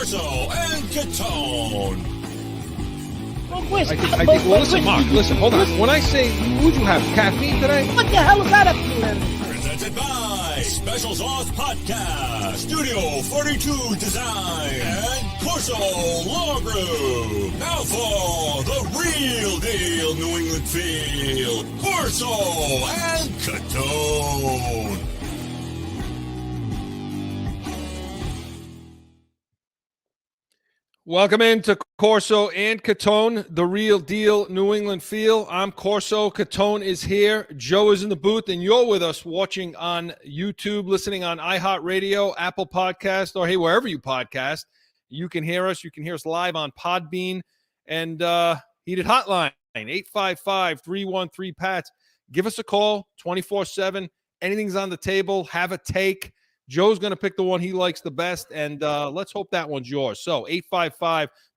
Corso and Catone. Well, listen, Mark, hold on. When I say, would you have caffeine today? What the hell is that up to? Presented by Special Sauce Podcast, Studio 42 Design, and Corso Law Group. Now for the real deal New England feel, Corso and Catone. Welcome into Corso and Catone, the real deal New England feel. I'm Corso. Catone is here. Joe is in the booth, and you're with us watching on YouTube, listening on iHeartRadio, Apple Podcast, or hey, wherever you podcast. You can hear us. You can hear us live on Podbean and Heated Hotline, 855-313-PATS. Give us a call, 24/7. Anything's on the table. Have a take. Joe's going to pick the one he likes the best, and let's hope that one's yours. So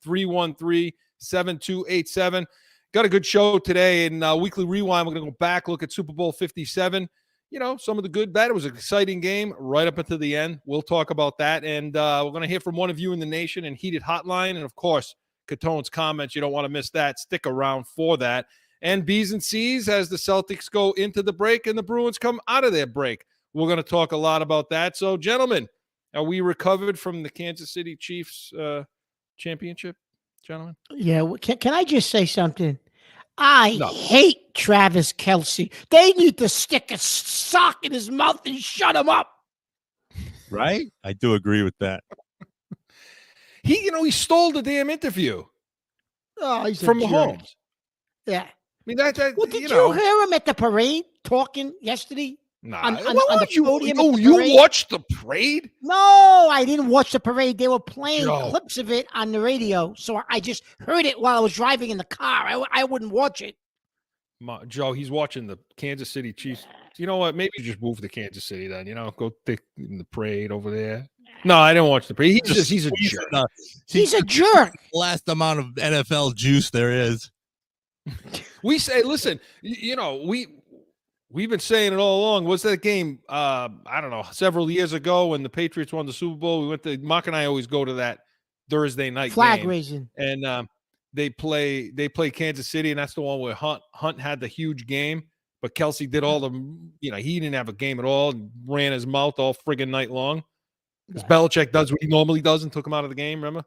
855-313-7287. Got a good show today in Weekly Rewind. We're going to go back, look at Super Bowl 57. You know, some of the good, bad. It was an exciting game right up until the end. We'll talk about that, and we're going to hear from one of you in the nation and Heated Hotline, and, of course, Catone's comments. You don't want to miss that. Stick around for that. And B's and C's as the Celtics go into the break and the Bruins come out of their break. We're going to talk a lot about that. So, gentlemen, are we recovered from the Kansas City Chiefs championship, gentlemen? Yeah. Can I just say something? I hate Travis Kelce. They need to stick a sock in his mouth and shut him up. Right? I do agree with that. He stole the damn interview. Oh, he's from a jerk. Mahomes. Yeah. I mean, that Well, did you hear him at the parade talking yesterday? Nah. On the podium at the you parade? watched the parade? No, I didn't watch the parade. They were playing Joe. clips of it on the radio, so I just heard it while I was driving in the car. I wouldn't watch it. Joe, he's watching the Kansas City Chiefs. You know what? Maybe just move to Kansas City then. Go take in the parade over there. No, I didn't watch the parade. He's a jerk. He's a jerk. Last amount of NFL juice there is. We say, listen, we've been saying it all along. Was that game, I don't know, several years ago when the Patriots won the Super Bowl? We went to, Mark and I always go to that Thursday night flag game. raising. And they play Kansas City, and that's the one where Hunt had the huge game, but Kelce did all the, he didn't have a game at all and ran his mouth all friggin' night long. Because Belichick does what he normally does and took him out of the game, remember?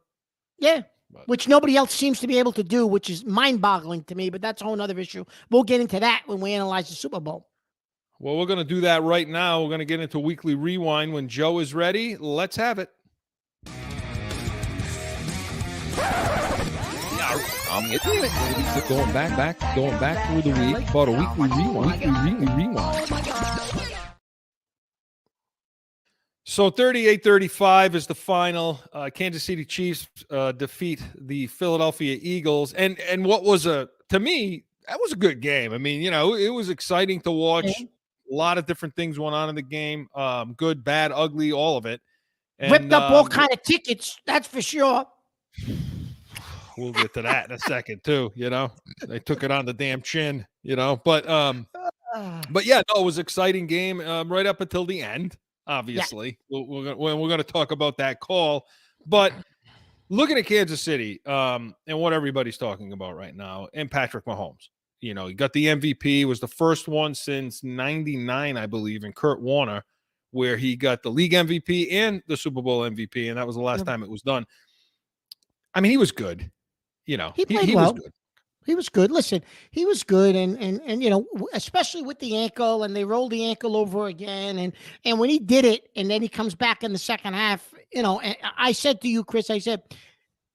Yeah. Which nobody else seems to be able to do, which is mind-boggling to me, but that's a whole other issue. We'll get into that when we analyze the Super Bowl. Well, we're going to do that right now. We're going to get into Weekly Rewind when Joe is ready. Let's have it. Going back through the week. About a Weekly Rewind. So 38-35 is the final. Kansas City Chiefs defeat the Philadelphia Eagles. And what was to me, that was a good game. I mean, it was exciting to watch. A lot of different things went on in the game. Good, bad, ugly, all of it. And, ripped up all kind of tickets, that's for sure. We'll get to that in a second too. They took it on the damn chin. But yeah, no, it was an exciting game right up until the end. Obviously, we're going to talk about that call. But looking at Kansas City and what everybody's talking about right now, and Patrick Mahomes, he got the MVP. Was the first one since '99, I believe, in Kurt Warner, where he got the league MVP and the Super Bowl MVP, and that was the last time it was done. I mean, he was good. He played well. Was good. He was good. Listen, he was good, and especially with the ankle, and they rolled the ankle over again, and when he did it, and then he comes back in the second half, and I said to you, Chris, I said,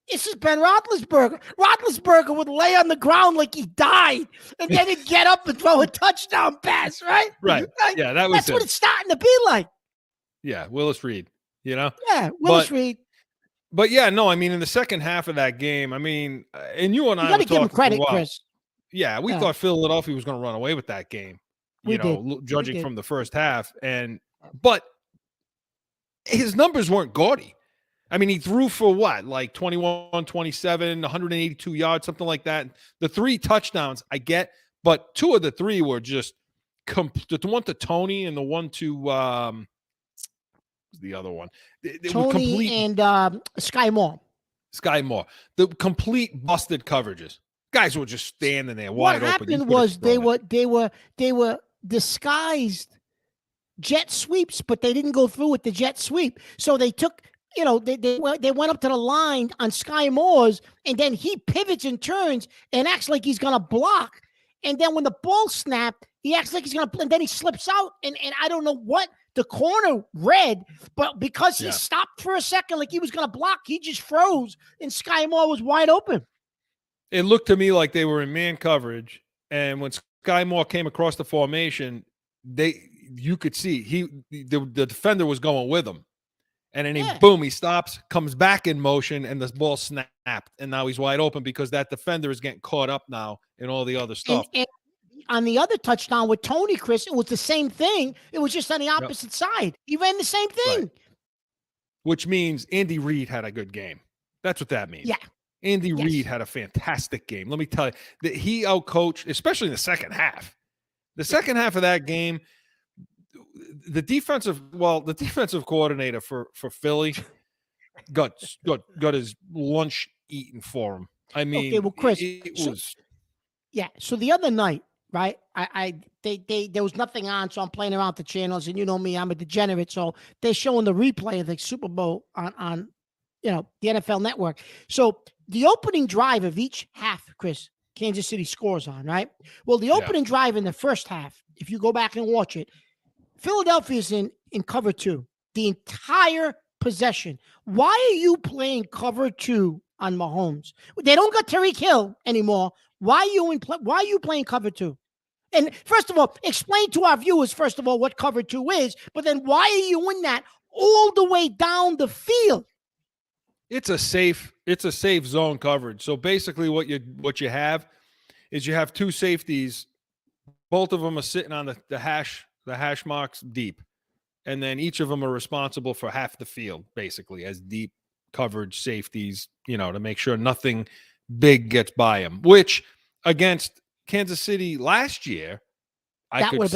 this is Ben Roethlisberger. Roethlisberger would lay on the ground like he died, and then he'd get up and throw a touchdown pass, right? Right. Yeah, that's what it's starting to be like. Yeah, Willis Reed, Yeah, Willis Reed. But yeah, no, I mean, in the second half of that game, I mean, and you and I got to give him credit, Chris. Yeah, we thought Philadelphia was going to run away with that game, judging from the first half. But his numbers weren't gaudy. I mean, he threw for what, like 21, 27, 182 yards, something like that. The 3 touchdowns, I get, but 2 of the 3 were just the one to Tony and the one to the other one? It was Tony complete and Sky Moore. Sky Moore. The complete busted coverages. Guys were just standing there What wide open. happened was they were disguised jet sweeps, but they didn't go through with the jet sweep. So they took, they went up to the line on Sky Moore's, and then he pivots and turns and acts like he's gonna block. And then when the ball snapped, he acts like he's gonna, and then he slips out. And I don't know what the corner read, but because he stopped for a second like he was gonna block, he just froze, and Sky Moore was wide open. It looked to me like they were in man coverage, and when Sky Moore came across the formation, you could see the defender was going with him. And then boom, he stops, comes back in motion, and the ball snapped. And now he's wide open because that defender is getting caught up now in all the other stuff. And on the other touchdown with Tony, Chris, it was the same thing. It was just on the opposite side. He ran the same thing. Right. Which means Andy Reid had a good game. That's what that means. Yeah. Andy Reid had a fantastic game. Let me tell you that he outcoached, especially in the second half. The second half of that game, the defensive coordinator for Philly got his lunch eaten for him. I mean, okay, well, Chris, it was. So the other night, right? There was nothing on, so I'm playing around the channels, and you know me, I'm a degenerate. So they're showing the replay of the Super Bowl on the NFL Network. So the opening drive of each half, Chris, Kansas City scores on, right? Well, the opening drive in the first half, if you go back and watch it, Philadelphia's in cover 2 the entire possession. Why are you playing cover 2 on Mahomes? They don't got Tyreek Hill anymore. Why are you playing cover 2? And first of all, explain to our viewers, first of all, what cover 2 is, but then why are you in that all the way down the field? It's a safe zone coverage. So basically what you have is you have two safeties. Both of them are sitting on the hash marks deep. And then each of them are responsible for half the field, basically, as deep coverage safeties, to make sure nothing big gets by them, which against Kansas City last year, I could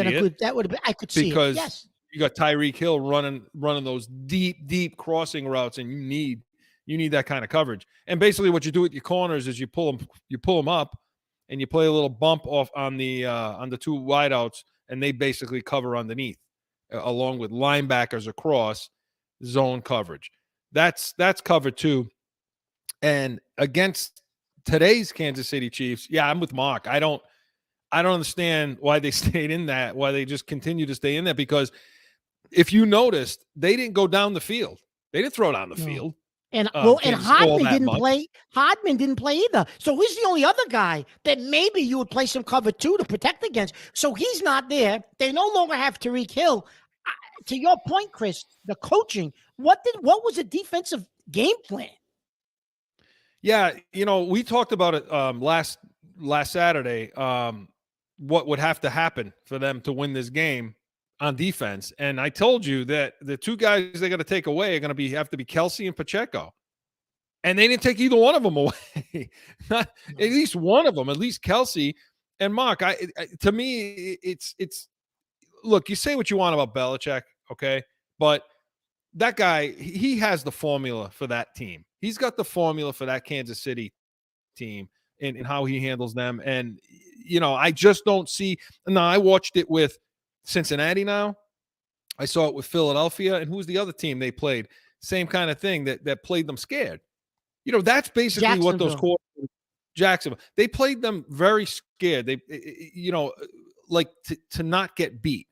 see it. Yes. You got Tyreek Hill running those deep crossing routes, and you need that kind of coverage. And basically what you do with your corners is you pull them up, and you play a little bump off on the two wideouts, and they basically cover underneath, along with linebackers across zone coverage. That's cover 2. And against today's Kansas City Chiefs, I'm with Mark. I don't understand why they stayed in that, why they just continue to stay in that, because if you noticed, they didn't go down the field. They didn't throw down the field. And Hardman didn't play. Hardman didn't play either. So he's the only other guy that maybe you would play some cover 2 to protect against. So he's not there. They no longer have Tyreek Hill. To your point, Chris, the coaching. What was the defensive game plan? Yeah, we talked about it last Saturday. What would have to happen for them to win this game on defense? And I told you that the two guys they got to take away are going to have to be Kelsey and Pacheco, and they didn't take either one of them away. Not at least one of them, at least Kelsey and Mark. To me, it's look. You say what you want about Belichick, okay, but that guy, he has the formula for that team. He's got the formula for that Kansas City team and how he handles them. And, I just don't see. Now, I watched it with Cincinnati now. I saw it with Philadelphia. And who's the other team they played? Same kind of thing that played them scared. That's basically what those Jacksonville. They played them very scared. They, like to not get beat.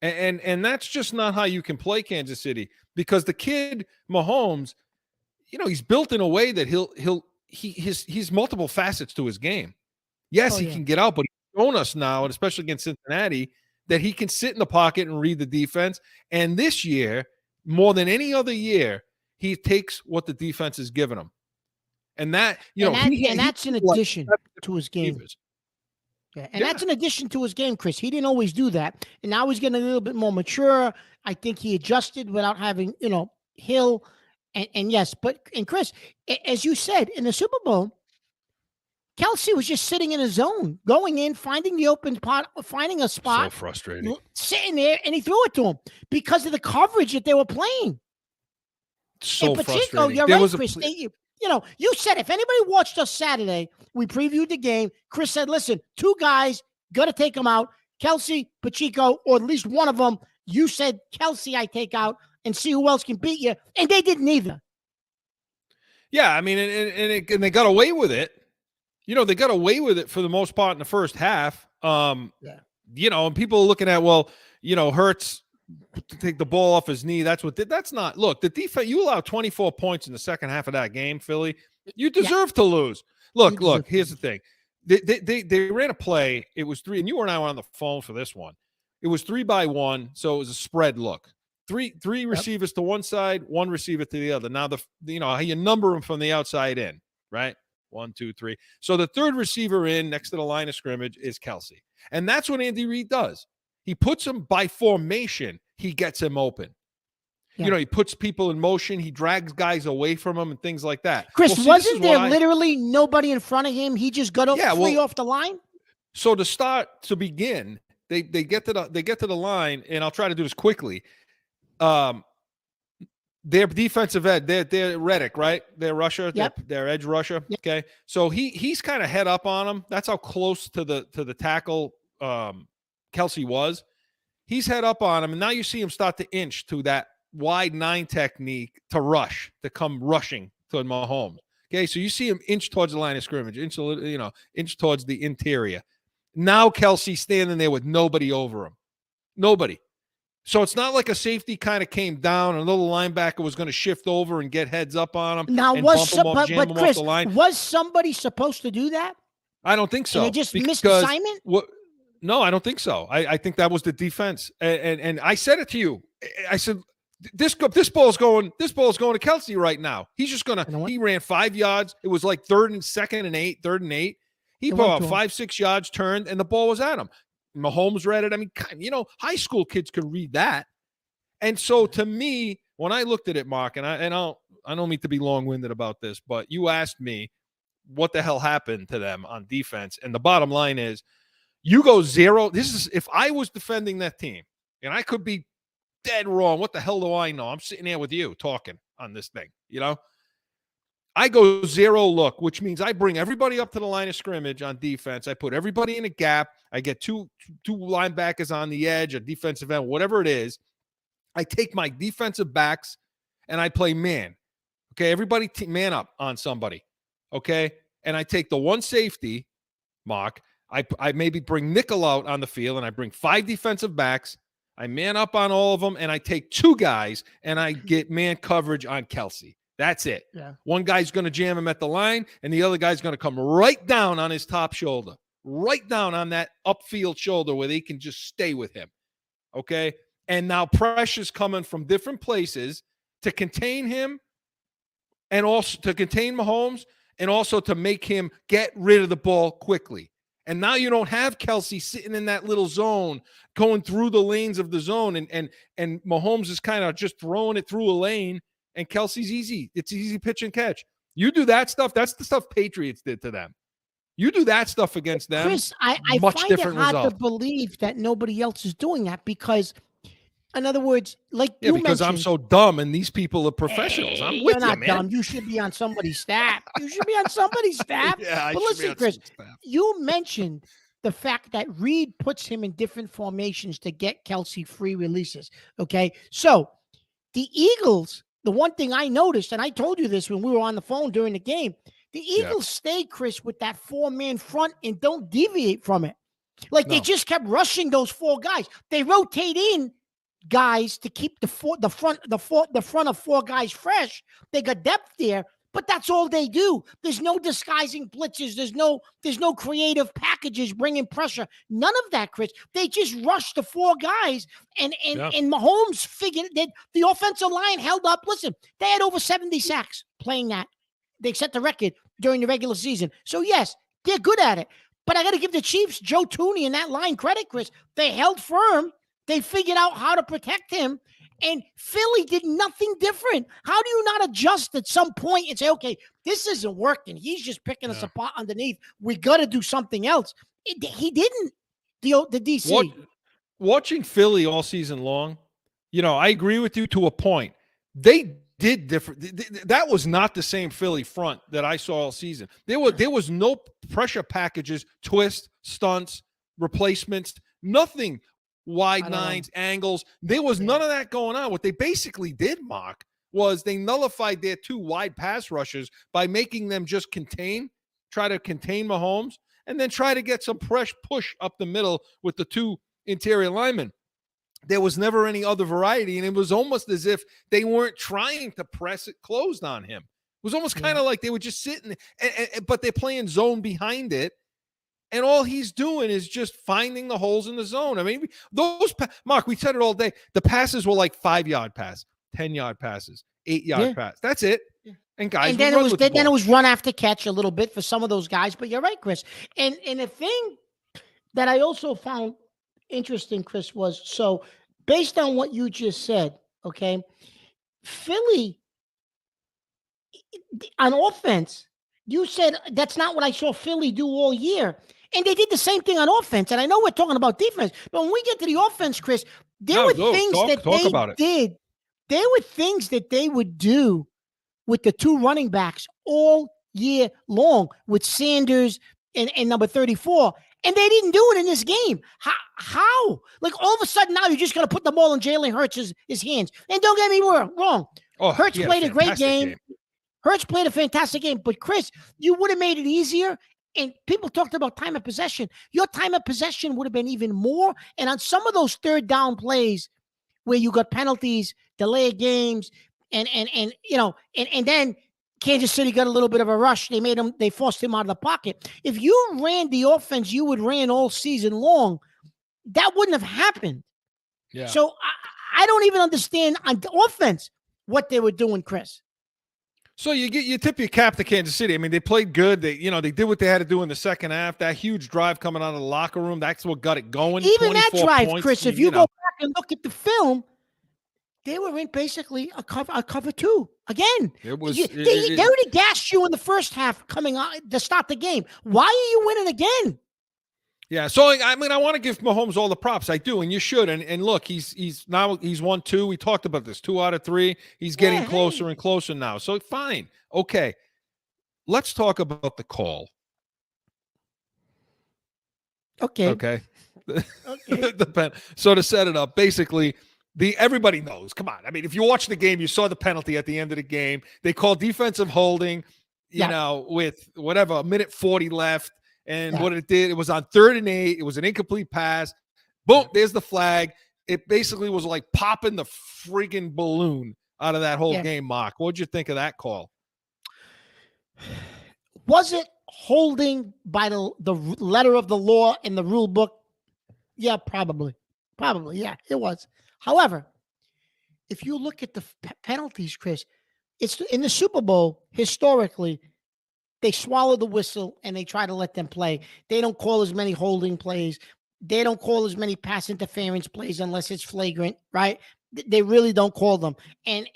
And that's just not how you can play Kansas City, because the kid Mahomes, he's built in a way that he's multiple facets to his game. Yes, he can get out, but he's shown us now, and especially against Cincinnati, that he can sit in the pocket and read the defense. And this year, more than any other year, he takes what the defense is giving him. And that, that's in addition to his game. Yeah, and that's in addition to his game, Chris. He didn't always do that. And now he's getting a little bit more mature. I think he adjusted without having, Hill. And yes, and Chris, as you said, in the Super Bowl, Kelsey was just sitting in a zone, going in, finding the open pot, finding a spot. So frustrating. Sitting there, and he threw it to him because of the coverage that they were playing. So Pacheco, frustrating. you're right, Chris. You said if anybody watched us Saturday, we previewed the game. Chris said, listen, 2 guys, got to take them out. Kelsey, Pacheco, or at least one of them. You said Kelsey I take out and see who else can beat you. And they didn't either. Yeah, I mean, and they got away with it. They got away with it for the most part in the first half. And people are looking at, Hurts to take the ball off his knee. That's not. Look, the defense. You allow 24 points in the second half of that game, Philly. You deserve to lose. Look. Here's the thing. They ran a play. It was 3, and you and I were on the phone for this one. It was 3-by-1, so it was a spread look. Three receivers to one side, 1 receiver to the other. Now how you number them from the outside in, right? 1, 2, 3. So the 3rd receiver in next to the line of scrimmage is Kelsey, and that's what Andy Reid does. He puts him by formation. He gets him open. Yeah. He puts people in motion. He drags guys away from him and things like that. Chris, wasn't there literally nobody in front of him? He just got free off the line. So to begin, they get to the line, and I'll try to do this quickly. Their defensive end, they're Reddick, right? They're rusher, yep. They're edge rusher. Yep. Okay, so he's kind of head up on him. That's how close to the tackle Kelsey was. He's head up on him, and now you see him start to inch to that wide 9 technique to come rushing to Mahomes. Okay, so you see him inch towards the line of scrimmage, inch towards the interior. Now Kelsey standing there with nobody over him. Nobody. So it's not like a safety kind of came down and a little linebacker was going to shift over and get heads up on him. Now, Chris, was somebody supposed to do that? I don't think so. And they just missed assignment? No, I don't think so. I think that was the defense. And I said it to you. I said, this ball's going to Kelsey right now. He's just going to, he ran 5 yards. It was like 3rd and 8. He put out 5-6 yards, turned, and the ball was at him. Mahomes read it. I mean, high school kids could read that. And so to me, when I looked at it, Mark, and I don't mean to be long-winded about this, but you asked me what the hell happened to them on defense. And the bottom line is you go 0. This is if I was defending that team, and I could be dead wrong. What the hell do I know? I'm sitting here with you talking on this thing, I go 0 look, which means I bring everybody up to the line of scrimmage on defense. I put everybody in a gap. I get two linebackers on the edge, a defensive end, whatever it is. I take my defensive backs and I play man. Okay, everybody man up on somebody. Okay, and I take the 1 safety, Mark. I maybe bring nickel out on the field, and I bring 5 defensive backs. I man up on all of them, and I take 2 guys, and I get man coverage on Kelsey. That's it. Yeah. One guy's going to jam him at the line, and the other guy's going to come right down on his top shoulder, right down on that upfield shoulder where they can just stay with him. Okay? And now pressure's coming from different places to contain him and also to contain Mahomes and also to make him get rid of the ball quickly. And now you don't have Kelsey sitting in that little zone, going through the lanes of the zone, and Mahomes is kind of just throwing it through a lane. And Kelsey's easy. It's easy pitch and catch. You do that stuff. That's the stuff Patriots did to them. You do that stuff against them. Chris, I find it hard to believe that nobody else is doing that because, in other words, like you mentioned. Because I'm so dumb and these people are professionals. I'm with you, man. You're not dumb. You should be on somebody's staff. Yeah, but listen, Chris, you mentioned the fact that Reid puts him in different formations to get Kelsey free releases. Okay, so the Eagles. The one thing I noticed, and I told you this when we were on the phone during the game, the Eagles stay, Chris, with that 4-man front and don't deviate from it. They just kept rushing those 4 guys. They rotate in guys to keep the front of 4 guys fresh. They got depth there, but that's all they do. There's no disguising blitzes. There's no creative packages bringing pressure. None of that, Chris. They just rushed the 4 guys, and Mahomes figured that the offensive line held up. Listen, they had over 70 sacks playing that. They set the record during the regular season. So, yes, they're good at it. But I got to give the Chiefs, Joe Tooney, and that line credit, Chris. They held firm. They figured out how to protect him. And Philly did nothing different. How do you not adjust at some point and say, okay, this isn't working. He's just picking us apart underneath. We got to do something else. He didn't. The DC. Watching Philly all season long, I agree with you to a point. They did different. That was not the same Philly front that I saw all season. There was no pressure packages, twists, stunts, replacements, nothing. Wide nines, angles. There was none of that going on. What they basically did, Mark, was they nullified their 2 wide pass rushers by making them just try to contain Mahomes, and then try to get some fresh push up the middle with the 2 interior linemen. There was never any other variety, and it was almost as if they weren't trying to press it closed on him. It was almost kind of like they were just sitting, but they're playing zone behind it, and all he's doing is just finding the holes in the zone. I mean, Mark, we said it all day. The passes were like 5-yard pass, 10-yard passes, 8-yard pass. That's it. And guys, and then it was run after catch a little bit for some of those guys. But you're right, Chris. And the thing that I also found interesting, Chris, was so based on what you just said, okay, Philly on offense, you said that's not what I saw Philly do all year. And they did the same thing on offense. And I know we're talking about defense, but when we get to the offense, Chris, there were things that they did. There were things that they would do with the 2 running backs all year long with Sanders and number 34. And they didn't do it in this game. How? Like all of a sudden now you're just going to put the ball in Jalen Hurts' his hands. And don't get me wrong. Hurts played a great game. Hurts played a fantastic game. But Chris, you would have made it easier. And people talked about time of possession. Your time of possession would have been even more. And on some of those 3rd down plays where you got penalties, delay games, and then Kansas City got a little bit of a rush. They forced him out of the pocket. If you ran the offense you would ran all season long, that wouldn't have happened. Yeah. So I don't even understand on the offense what they were doing, Chris. So you tip your cap to Kansas City. I mean, they played good. They did what they had to do in the second half. That huge drive coming out of the locker room, that's what got it going. Even that drive, points, Chris, if you go back and look at the film, they were in basically a cover 2 again. They already gassed you in the first half coming on to start the game. Why are you winning again? Yeah, so I mean, I want to give Mahomes all the props. I do, and you should. And look, he's won 2. We talked about this, 2 out of 3. He's getting closer and closer now. So fine, okay. Let's talk about the call. Okay. So to set it up, basically, everybody knows. Come on, I mean, if you watch the game, you saw the penalty at the end of the game. They called defensive holding. With whatever, a minute 40 left. And what it did, it was on 3rd and 8. It was an incomplete pass. Boom, there's the flag. It basically was like popping the freaking balloon out of that whole game, Mark. What'd you think of that call? Was it holding by the letter of the law in the rule book? Yeah, probably. Yeah, it was. However, if you look at the penalties, Chris, it's in the Super Bowl, historically, they swallow the whistle and they try to let them play. They don't call as many holding plays. They don't call as many pass interference plays unless it's flagrant, right? They really don't call them. And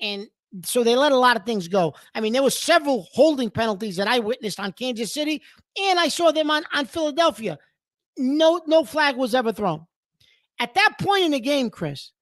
so they let a lot of things go. I mean, there were several holding penalties that I witnessed on Kansas City, and I saw them on Philadelphia. No flag was ever thrown. At that point in the game, Chris,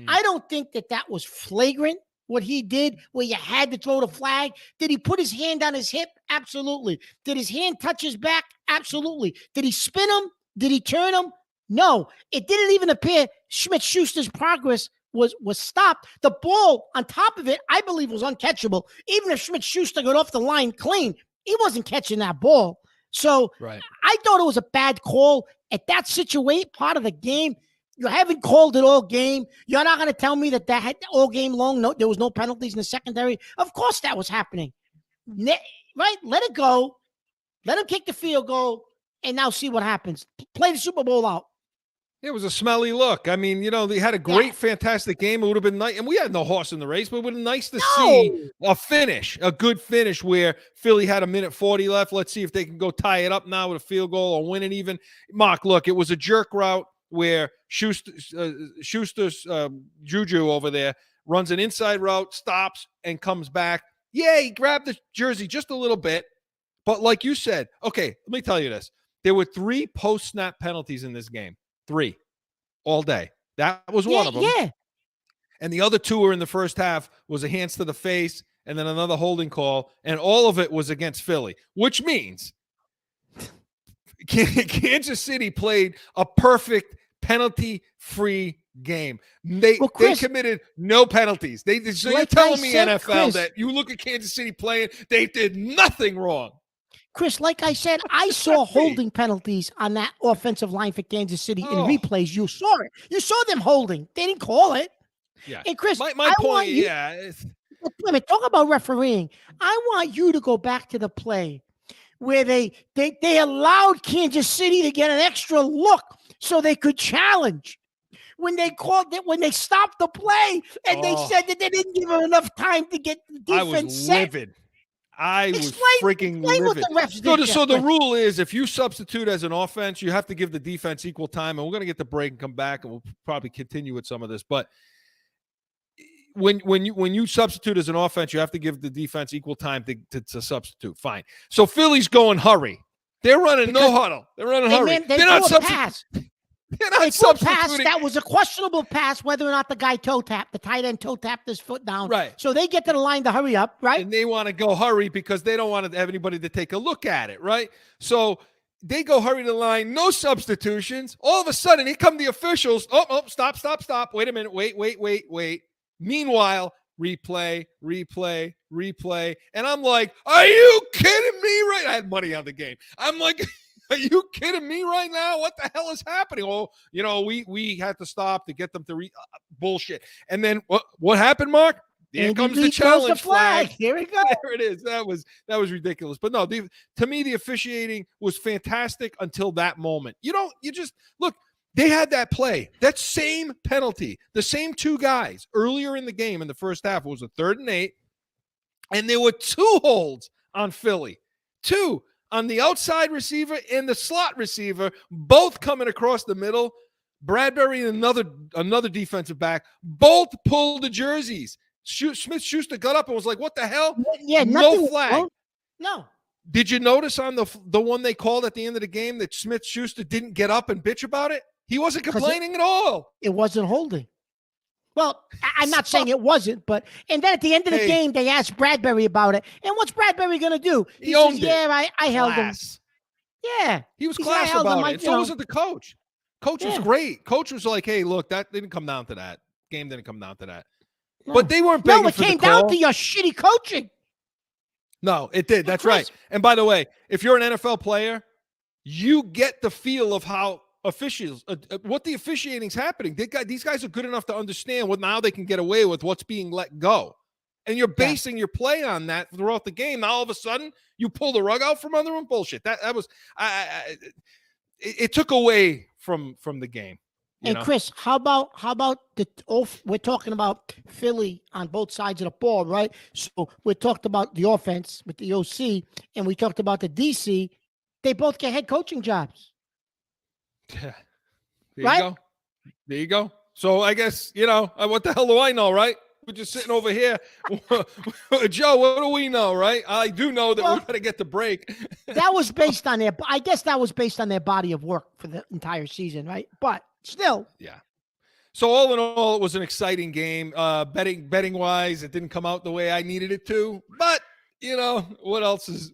I don't think that was flagrant. What he did, where you had to throw the flag. Did he put his hand on his hip? Absolutely. Did his hand touch his back? Absolutely. Did he spin him? Did he turn him? No. It didn't even appear Smith-Schuster's progress was stopped. The ball on top of it, I believe, was uncatchable. Even if Smith-Schuster got off the line clean, he wasn't catching that ball. So I thought it was a bad call at that situation, part of the game. You haven't called it all game. You're not going to tell me that had all game long. No, there was no penalties in the secondary. Of course that was happening. Right? Let it go. Let him kick the field goal and now see what happens. Play the Super Bowl out. It was a smelly look. I mean, they had a great, fantastic game. It would have been nice. And we had no horse in the race, but it would have been nice to see a good finish where Philly had a minute 40 left. Let's see if they can go tie it up now with a field goal or win it even. Mark, look, it was a jerk route. where Schuster's Juju over there runs an inside route, stops, and comes back. Yeah, he grabbed the jersey just a little bit. But like you said, okay, let me tell you this. There were 3 post-snap penalties in this game. 3 all day. That was one of them. Yeah. And the other 2 were in the first half, was a hands to the face and then another holding call. And all of it was against Philly, which means Kansas City played a perfect penalty-free game. They committed no penalties. So you're telling me, NFL, that you look at Kansas City playing, they did nothing wrong. Chris, like I said, I saw holding penalties on that offensive line for Kansas City in replays. You saw it. You saw them holding. They didn't call it. Yeah. And Chris, my point, talk about refereeing. I want you to go back to the play where they allowed Kansas City to get an extra look so they could challenge. When they stopped the play and they said that they didn't give her enough time to get the defense I was set. livid. I was freaking livid. So the rule is, if you substitute as an offense, you have to give the defense equal time. And we're going to get the break and come back, and we'll probably continue with some of this. But when you substitute as an offense, you have to give the defense equal time to substitute. Fine. So Philly's going hurry. They're running no huddle. They're running hurry. They're not substituting. Pass that was a questionable pass, whether or not the guy the tight end toe tapped his foot down. Right. So they get to the line to hurry up, right? And they want to go hurry because they don't want to have anybody to take a look at it, right? So they go hurry to the line, no substitutions. All of a sudden, here come the officials. Oh, stop. Wait a minute. Wait. Meanwhile, replay. And I'm like, are you kidding me? Right? I had money on the game. I'm like, are you kidding me right now? What the hell is happening? Oh, we had to stop to get them to bullshit. And then what happened, Mark? Here comes the challenge flag. Here we go. There it is. That was ridiculous. But no, to me, the officiating was fantastic until that moment. You just look. They had that play, that same penalty, the same 2 guys earlier in the game in the first half. It was a 3rd and 8, and there were 2 holds on Philly, 2 on the outside receiver and the slot receiver, both coming across the middle. Bradbury and another defensive back both pulled the jerseys. Smith-Schuster got up and was like, "What the hell?" Yeah, no flag. No. Did you notice on the one they called at the end of the game that Smith-Schuster didn't get up and bitch about it? He wasn't complaining at all. It wasn't holding. Well, I'm not saying it wasn't, but and then at the end of the game, they asked Bradbury about it. And what's Bradbury going to do? He owned says, yeah, I held him. Yeah. He was class about it. So wasn't the coach. Coach was great. Coach was like, hey, look, that didn't come down to that. Game didn't come down to that. No. But they weren't begging for the call. No, it came down to your shitty coaching. No, it did. That's right. And by the way, if you're an NFL player, you get the feel of how officials, what the officiating's happening. These guys are good enough to understand what now they can get away with what's being let go. And you're basing your play on that throughout the game. Now, all of a sudden, you pull the rug out from under them. Bullshit. That was, it took away from the game. And Chris, how about we're talking about Philly on both sides of the ball, right? So we talked about the offense with the OC, and we talked about the DC. They both get head coaching jobs. Yeah. There you go. So I guess, what the hell do I know, right? We're just sitting over here. Joe, what do we know, right? I do know that we got to get the break. That was based on their body of work for the entire season, right? But still. Yeah. So all in all, it was an exciting game. Betting wise, it didn't come out the way I needed it to. But, what else is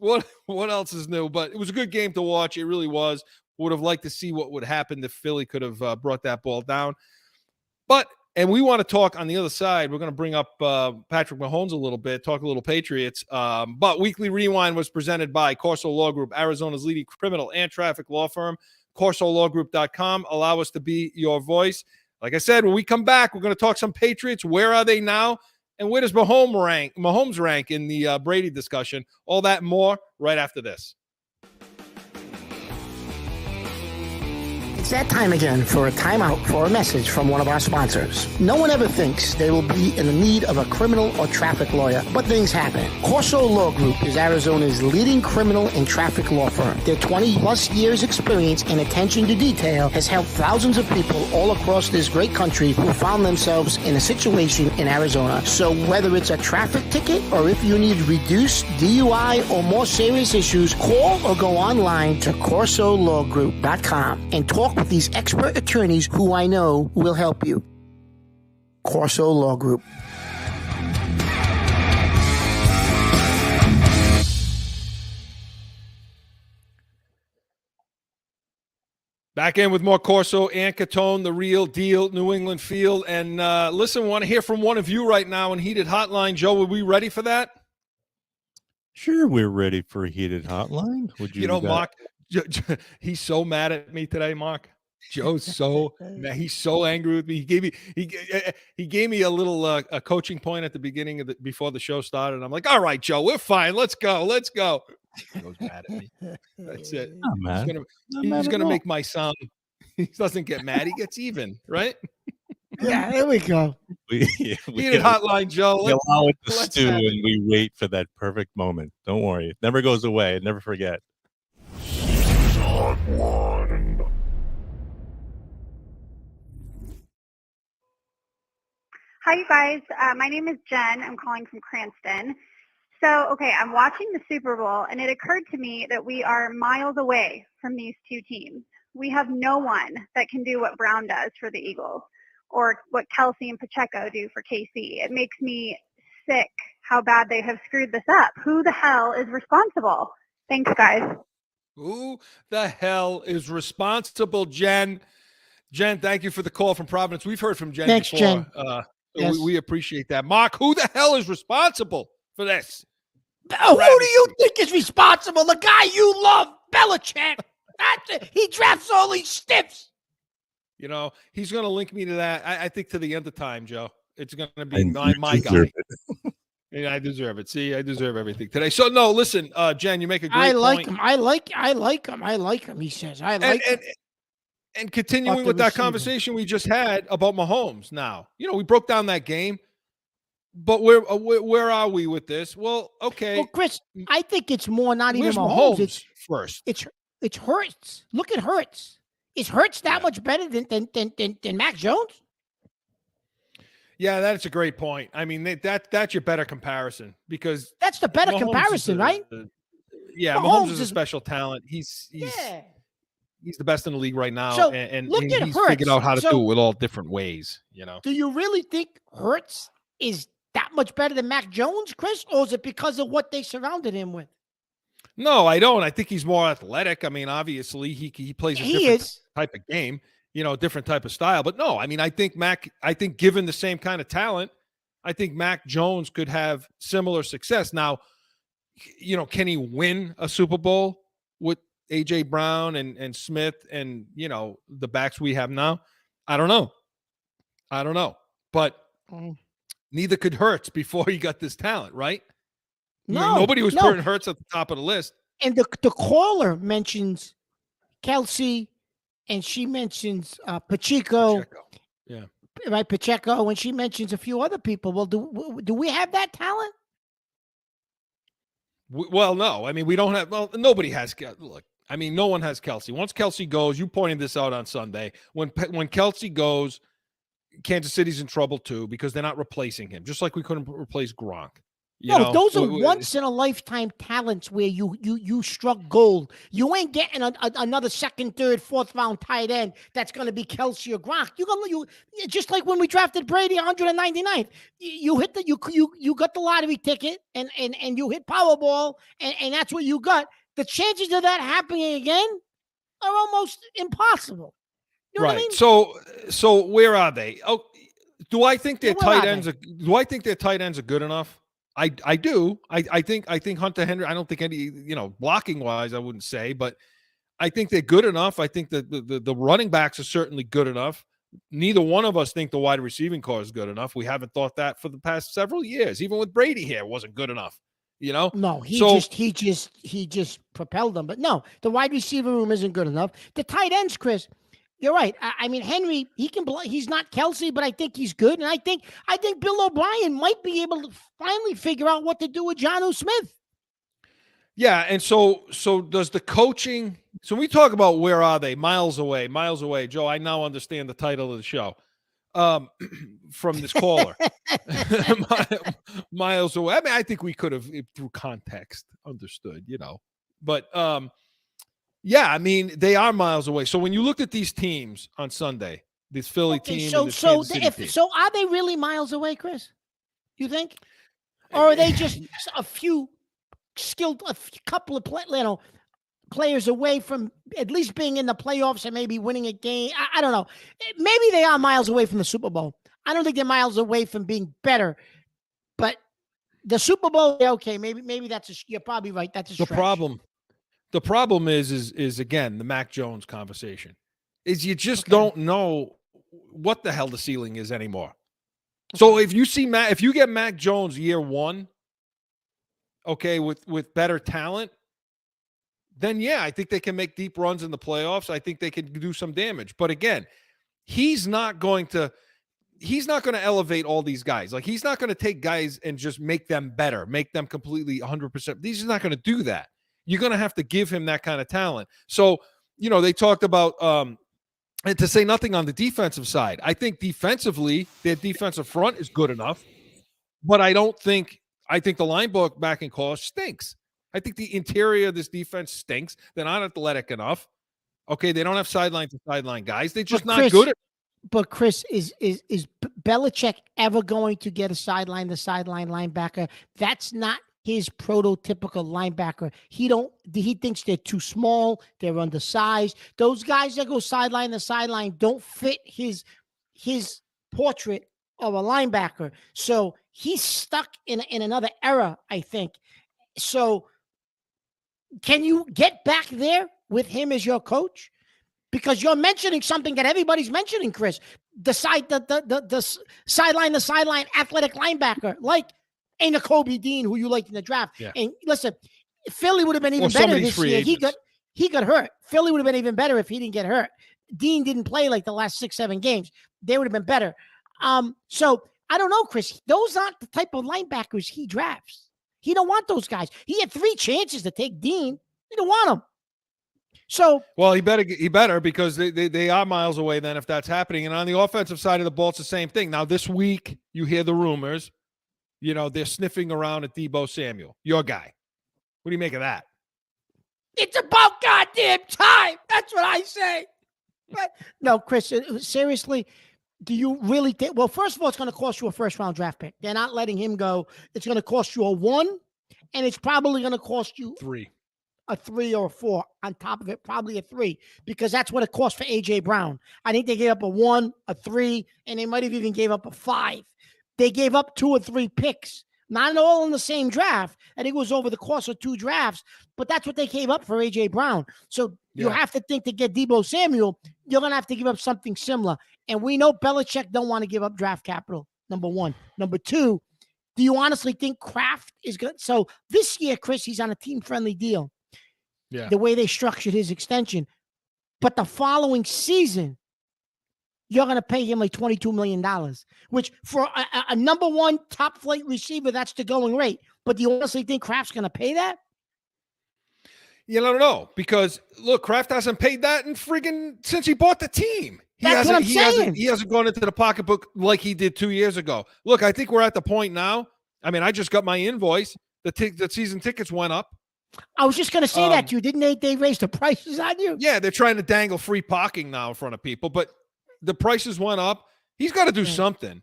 new? But it was a good game to watch. It really was. Would have liked to see what would happen if Philly could have brought that ball down. And we want to talk on the other side. We're going to bring up Patrick Mahomes a little bit, talk a little Patriots. But Weekly Rewind was presented by CORSO Law Group, Arizona's leading criminal and traffic law firm. CORSOLawGroup.com. Allow us to be your voice. Like I said, when we come back, we're going to talk some Patriots. Where are they now? And where does Mahomes rank in the Brady discussion? All that and more right after this. It's that time again for a timeout for a message from one of our sponsors. No one ever thinks they will be in the need of a criminal or traffic lawyer, but things happen. CORSO Law Group is Arizona's leading criminal and traffic law firm. Their 20-plus years experience and attention to detail has helped thousands of people all across this great country who found themselves in a situation in Arizona. So whether it's a traffic ticket or if you need reduced DUI or more serious issues, call or go online to CorsoLawGroup.com and talk with these expert attorneys who I know will help you. CORSO Law Group. Back in with more Corso and Catone, the real deal, New England Field. And listen, want to hear from one of you right now in Heated Hotline. Joe, are we ready for that? Sure, we're ready for a Heated Hotline. Would you know, Mark, he's so mad at me today, Mark. Joe's so mad. He's so angry with me. He gave me a little a coaching point at the beginning of before the show started. And I'm like, all right, Joe, we're fine. Let's go. Joe's mad at me. That's it. He's gonna make my son. He doesn't get mad. He gets even, right? Yeah, here we go. Heated Hotline, Joe. We allow it to stew, and we wait for that perfect moment. Don't worry, it never goes away. Never forget. Hi, you guys. My name is Jen. I'm calling from Cranston. So, okay, I'm watching the Super Bowl, and it occurred to me that we are miles away from these two teams. We have no one that can do what Brown does for the Eagles or what Kelsey and Pacheco do for KC. It makes me sick how bad they have screwed this up. Who the hell is responsible? Thanks, guys. Who the hell is responsible, Jen? Jen, thank you for the call from Providence. We've heard from Jen Thanks, before. Jen. Yes. We appreciate that. Mark, who the hell is responsible for this? Who do you think is responsible? The guy you love, Belichick. He drafts all these stiffs. You know, he's going to link me to that. I think to the end of time, Joe. It's going to be my guy. Yeah, I deserve it. See, I deserve everything today. So, no, listen, Jen, you make a great point. I like him. He says, I like him. And continuing with that conversation we just had about Mahomes now. You know, we broke down that game. But where are we with this? Well, okay. Well, Chris, I think it's more not even Mahomes. It's first. It's Hurts. Look at Hurts. Is Hurts that much better than Mac Jones? Yeah, that's a great point. I mean, that's your better comparison because that's the better comparison, right? Mahomes is a special talent. He's the best in the league right now, so and he's figured out how to do it with all different ways. You know? Do you really think Hurts is that much better than Mac Jones, Chris, or is it because of what they surrounded him with? No, I don't. I think he's more athletic. I mean, obviously, he plays a different type of game, you know, different type of style. But no, I mean, I think given the same kind of talent, I think Mac Jones could have similar success. Now, you know, can he win a Super Bowl with A.J. Brown and Smith and, you know, the backs we have now? I don't know. But neither could Hurts before he got this talent, right? Nobody was putting Hurts at the top of the list. And the caller mentions Kelsey, and she mentions Pacheco. Yeah. Right, Pacheco, and she mentions a few other people. Well, do we have that talent? Well, no. I mean, we don't have – well, nobody has – look, I mean, no one has Kelsey. Once Kelsey goes, you pointed this out on Sunday. When Kelsey goes, Kansas City's in trouble too because they're not replacing him, just like we couldn't replace Gronk. Those are once-in-a-lifetime talents where you struck gold. You ain't getting another second, third, fourth round tight end that's going to be Kelsey or Gronk. You just like when we drafted Brady 199th. You got the lottery ticket and you hit Powerball and that's what you got. The chances of that happening again are almost impossible. You know what I mean? So where are they? Oh, do I think their tight ends are good enough? I do. I think Hunter Henry, I don't think any, blocking wise, I wouldn't say, but I think they're good enough. I think that the running backs are certainly good enough. Neither one of us think the wide receiving core is good enough. We haven't thought that for the past several years. Even with Brady here, it wasn't good enough. No, he just propelled them. But no, the wide receiver room isn't good enough. The tight ends, Chris, You're right. I mean, Henry, he's not Kelsey, but I think he's good. And I think Bill O'Brien might be able to finally figure out what to do with Jonnu Smith. Yeah, and so does the coaching. So when we talk about where are they, miles away, Joe, I now understand the title of the show from this caller. Miles away. I mean, I think we could have, through context, understood, But yeah, I mean, they are miles away. So when you looked at these teams on Sunday, this Philly team and this Kansas City team. So are they really miles away, Chris? You think? Or are they just a couple of players away from at least being in the playoffs and maybe winning a game? I don't know. Maybe they are miles away from the Super Bowl. I don't think they're miles away from being better, but the Super Bowl, okay, maybe you're probably right. That's a stretch. The problem is again, the Mac Jones conversation is you just don't know what the hell the ceiling is anymore. So if you get Mac Jones year one, okay, with better talent, then yeah, I think they can make deep runs in the playoffs. I think they can do some damage. But again, he's not going to elevate all these guys. Like, he's not going to take guys and just make them better, make them completely 100%. He's not going to do that. You're going to have to give him that kind of talent. So, they talked about, and to say nothing on the defensive side, I think defensively, their defensive front is good enough, but I think the linebacking core stinks. I think the interior of this defense stinks. They're not athletic enough. Okay, they don't have sideline to sideline guys. They're just not good at. But Chris, is Belichick ever going to get a sideline to sideline linebacker? That's not his prototypical linebacker. He thinks they're too small, they're undersized. Those guys that go sideline to sideline don't fit his portrait of a linebacker. So he's stuck in another era, I think. So can you get back there with him as your coach? Because you're mentioning something that everybody's mentioning, Chris. The sideline to sideline athletic linebacker, like a Nakobe Dean, who you liked in the draft. Yeah. And listen, Philly would have been even better this year. He got hurt. Philly would have been even better if he didn't get hurt. Dean didn't play like the last 6-7 games. They would have been better. So I don't know, Chris. Those aren't the type of linebackers he drafts. He don't want those guys. He had 3 chances to take Dean. He don't want them. So, well, he better because they are miles away then if that's happening. And on the offensive side of the ball, it's the same thing. Now, this week, you hear the rumors. They're sniffing around at Deebo Samuel, your guy. What do you make of that? It's about goddamn time. That's what I say. But, no, Chris, seriously, do you really think? Well, first of all, it's going to cost you a first-round draft pick. They're not letting him go. It's going to cost you a 1, and it's probably going to cost you 3. A 3 or a 4 on top of it, probably a 3, because that's what it cost for A.J. Brown. I think they gave up a 1, a 3, and they might have even gave up a 5. They gave up 2 or 3 picks, not all in the same draft. I think it was over the course of 2 drafts, but that's what they gave up for A.J. Brown. So you have to think to get Deebo Samuel, you're going to have to give up something similar. And we know Belichick don't want to give up draft capital, number 1. Number 2, do you honestly think Kraft is good? So this year, Chris, he's on a team-friendly deal. Yeah. The way they structured his extension. But the following season, you're going to pay him like $22 million, which for a number 1 top flight receiver, that's the going rate. But do you honestly think Kraft's going to pay that? You don't know, because look, Kraft hasn't paid that since he bought the team. That's what I'm saying. He hasn't gone into the pocketbook like he did 2 years ago. Look, I think we're at the point now. I mean, I just got my invoice. The season tickets went up. I was just going to say that to you. Didn't they raise the prices on you? Yeah, they're trying to dangle free parking now in front of people, but the prices went up. He's got to do something.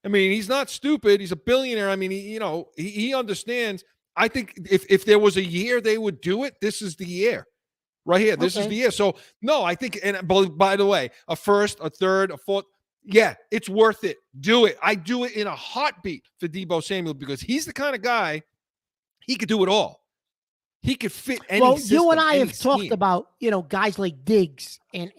I mean, he's not stupid. He's a billionaire. I mean, he understands. I think if there was a year they would do it, this is the year. Right here. This is the year. So, no, I think, and by the way, a first, a third, a fourth, yeah, it's worth it. Do it. I do it in a heartbeat for Deebo Samuel because he's the kind of guy, he could do it all. He could fit any system, you and I have talked about, guys like Diggs and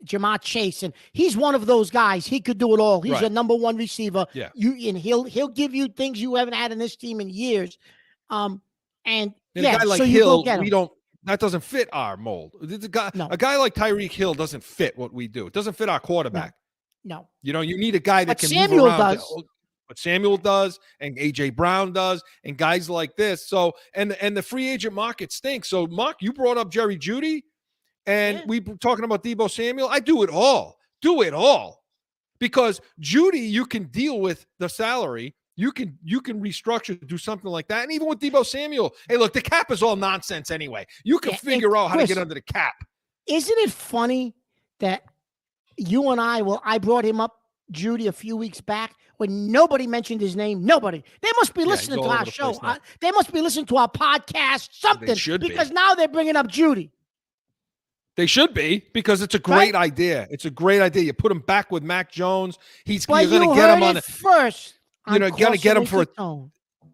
Jamar Chase, and he's one of those guys. He could do it all. He's a number 1 receiver. Yeah. And he'll give you things you haven't had in this team in years. And a guy like Hill, that doesn't fit our mold. A No. guy like Tyreek Hill doesn't fit what we do. It doesn't fit our quarterback. No. You know, you need a guy that But can Samuel move around. does. But Samuel does, and AJ Brown does, and guys like this. So, and the free agent market stinks. So, Mark, you brought up Jerry Jeudy, and we were talking about Deebo Samuel. I do it all. Because Jeudy, you can deal with the salary. You can restructure, do something like that. And even with Deebo Samuel, hey, look, the cap is all nonsense anyway. You can figure out how to get under the cap. Isn't it funny that you and I brought him up, Jeudy, a few weeks back when nobody mentioned his name. Nobody. They must be listening to our show. They must be listening to our podcast, something. Because now they're bringing up Jeudy. They should be, because it's a great idea. It's a great idea. You put him back with Mac Jones. You're going to get him on first. You're going to get him for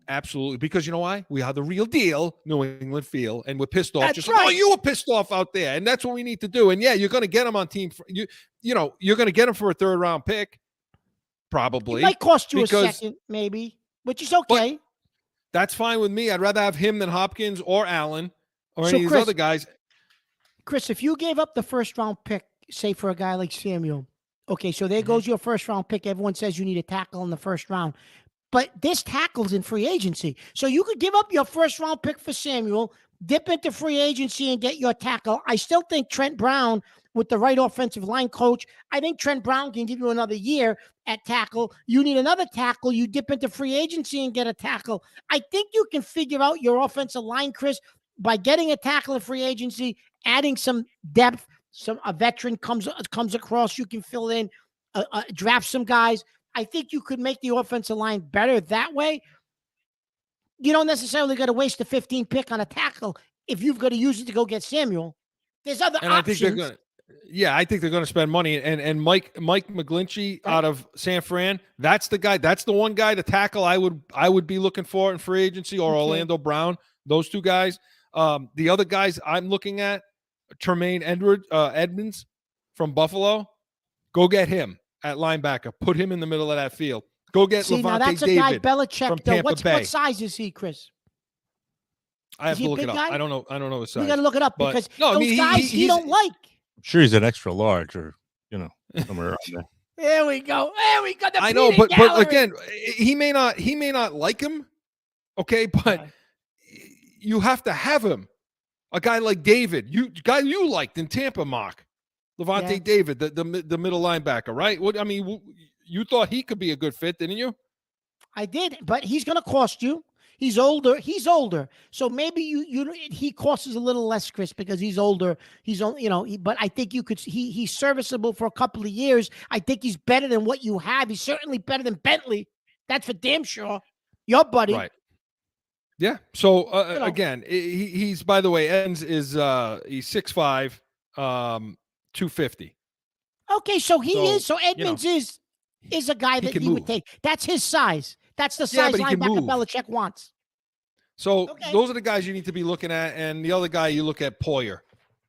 absolutely, because you know why? We have the real deal, New England feel, and we're pissed off. That's right. Like, you were pissed off out there, and that's what we need to do. And yeah, you're going to get him on team. You're going to get him for a 3rd round pick, probably. It might cost you a second, maybe, which is okay. That's fine with me. I'd rather have him than Hopkins or Allen or any of these other guys. Chris, if you gave up the 1st round pick, say for a guy like Samuel, okay, so there goes your 1st round pick. Everyone says you need a tackle in the 1st round. But this tackle's in free agency. So you could give up your 1st round pick for Samuel, dip into free agency and get your tackle. I still think Trent Brown, with the right offensive line coach, I think Trent Brown can give you another year at tackle. You need another tackle. You dip into free agency and get a tackle. I think you can figure out your offensive line, Chris, by getting a tackle in free agency, adding some depth, a veteran comes across, you can fill in, draft some guys. I think you could make the offensive line better that way. You don't necessarily got to waste the 15 pick on a tackle if you've got to use it to go get Samuel. There's other options. I think they're going to spend money. And Mike McGlinchey out of San Fran, that's the guy. That's the one guy, the tackle I would be looking for in free agency, or Orlando Brown. Those 2 guys. The other guys I'm looking at, Tremaine Edmonds from Buffalo. Go get him at linebacker. Put him in the middle of that field. Go get Levante David guy, Belichick, from Tampa Bay. What size is he, Chris? I have to look it up. Guy? I don't know the size. You got to look it up, because those guys he don't like. I'm sure he's an extra large, or somewhere around there. There we go. I know, but again, he may not like him. Okay, but you have to have him. A guy like David, you liked in Tampa, Mark. Levante David, the middle linebacker, right? You thought he could be a good fit, didn't you? I did, but he's going to cost you. He's older. So maybe he costs a little less, Chris, because he's older. He's only, but I think you could. He's serviceable for a couple of years. I think he's better than what you have. He's certainly better than Bentley. That's for damn sure. Your buddy, right? Yeah. So again, he's, by the way, Edmonds is he's 6'5", 250. Okay, so Edmonds is a guy that you would take. That's his size. That's the size linebacker Belichick wants. So those are the guys you need to be looking at, and the other guy you look at, Poyer.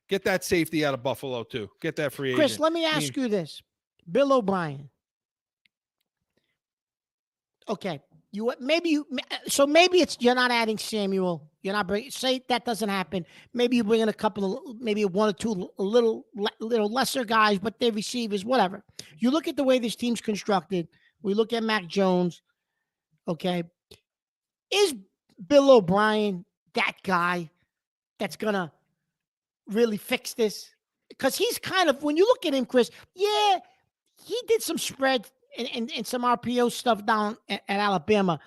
Get that safety out of Buffalo too. Get that free agent. Chris, let me ask you this: Bill O'Brien. Okay, maybe it's you're not adding Samuel. You're not bringing. Say that doesn't happen. Maybe you bring in a couple of, maybe 1 or 2 little lesser guys, but they're receivers. Whatever. You look at the way this team's constructed. We look at Mac Jones. Okay, is Bill O'Brien that guy that's gonna really fix this? Because he's kind of, when you look at him, Chris, he did some spread and some RPO stuff down at Alabama,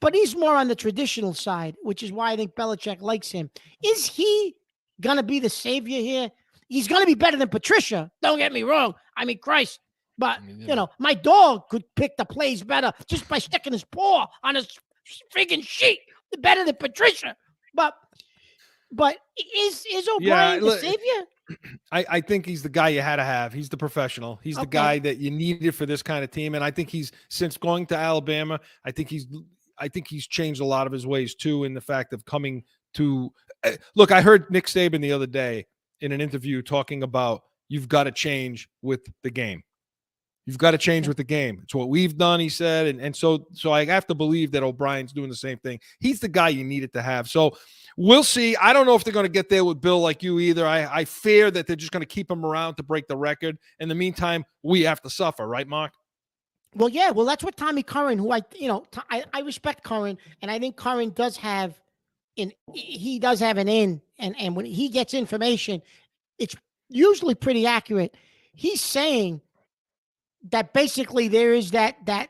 but he's more on the traditional side, which is why I think Belichick likes him. Is he gonna be the savior here? He's gonna be better than Patricia. Don't get me wrong. I mean, Christ. But, my dog could pick the plays better just by sticking his paw on his friggin' sheet. Better than Patricia. But is O'Brien the savior? I think he's the guy you had to have. He's the professional. He's the guy that you needed for this kind of team. And I think since going to Alabama, I think he's changed a lot of his ways too, in the fact of coming to look. I heard Nick Saban the other day in an interview talking about you've got to change with the game. You've got to change with the game. It's what we've done, he said. And so I have to believe that O'Brien's doing the same thing. He's the guy you needed to have. So we'll see. I don't know if they're going to get there with Bill like you either. I fear that they're just going to keep him around to break the record. In the meantime, we have to suffer, right, Mark? Well, yeah. Well, that's what Tommy Curran, who I respect Curran, and I think Curran does have an in, and when he gets information, it's usually pretty accurate. He's saying that basically there is that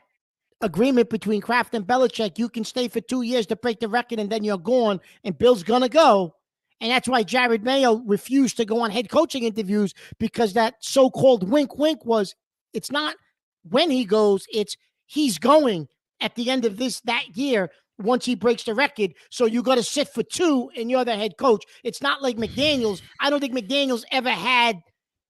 agreement between Kraft and Belichick. You can stay for 2 years to break the record, and then you're gone, and Bill's going to go. And that's why Jared Mayo refused to go on head coaching interviews, because that so-called wink was, it's not when he goes, it's he's going at the end of that year once he breaks the record. So you got to sit for 2 and you're the head coach. It's not like McDaniels. I don't think McDaniels ever had,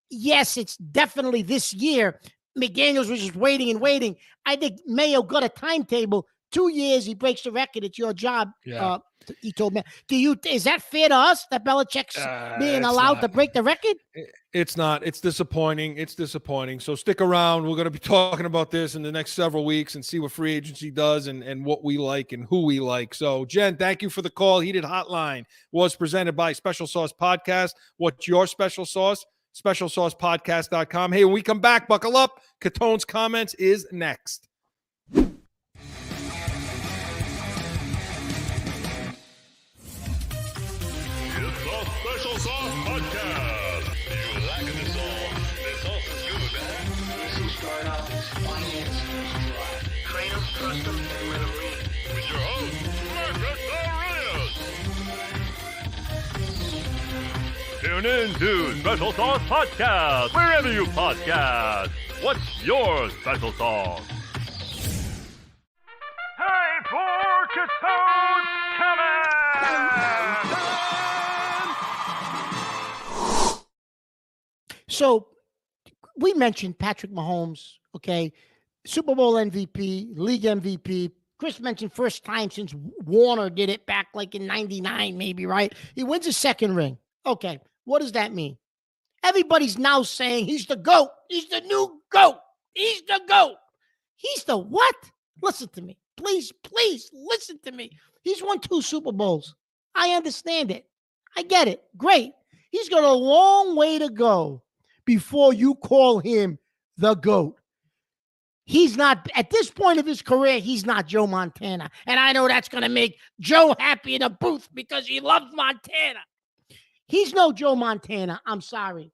yes, it's definitely this year. McDaniels was just waiting and waiting. I think Mayo got a timetable. 2 years, he breaks the record. It's your job. Yeah. He told me. Is that fair to us that Belichick's being allowed to break the record? It's not. It's disappointing. So stick around. We're going to be talking about this in the next several weeks and see what free agency does and what we like and who we like. So, Jen, thank you for the call. Heated Hotline was presented by Special Sauce Podcast. What's your special sauce? SpecialSaucePodcast.com. Hey, when we come back, buckle up. Catone's Comments is next. Special Sauce Podcast. You liking the sauce? The sauce is good, huh? So start off as finance. Train them, trust them, and let them lead. With your host, Marcus Aurelius. Tune in to Special Sauce Podcast, wherever you podcast. What's your special sauce? Time for Catone's Comments! So we mentioned Patrick Mahomes, okay, Super Bowl MVP, league MVP. Chris mentioned first time since Warner did it back like in 99 maybe, right? He wins a second ring. Okay, what does that mean? Everybody's now saying he's the GOAT. He's the new GOAT. He's the GOAT. He's the what? Listen to me. Please listen to me. He's won 2 Super Bowls. I understand it. I get it. Great. He's got a long way to go before you call him the GOAT. He's not, at this point of his career, he's not Joe Montana. And I know that's going to make Joe happy in a booth because he loves Montana. He's no Joe Montana. I'm sorry.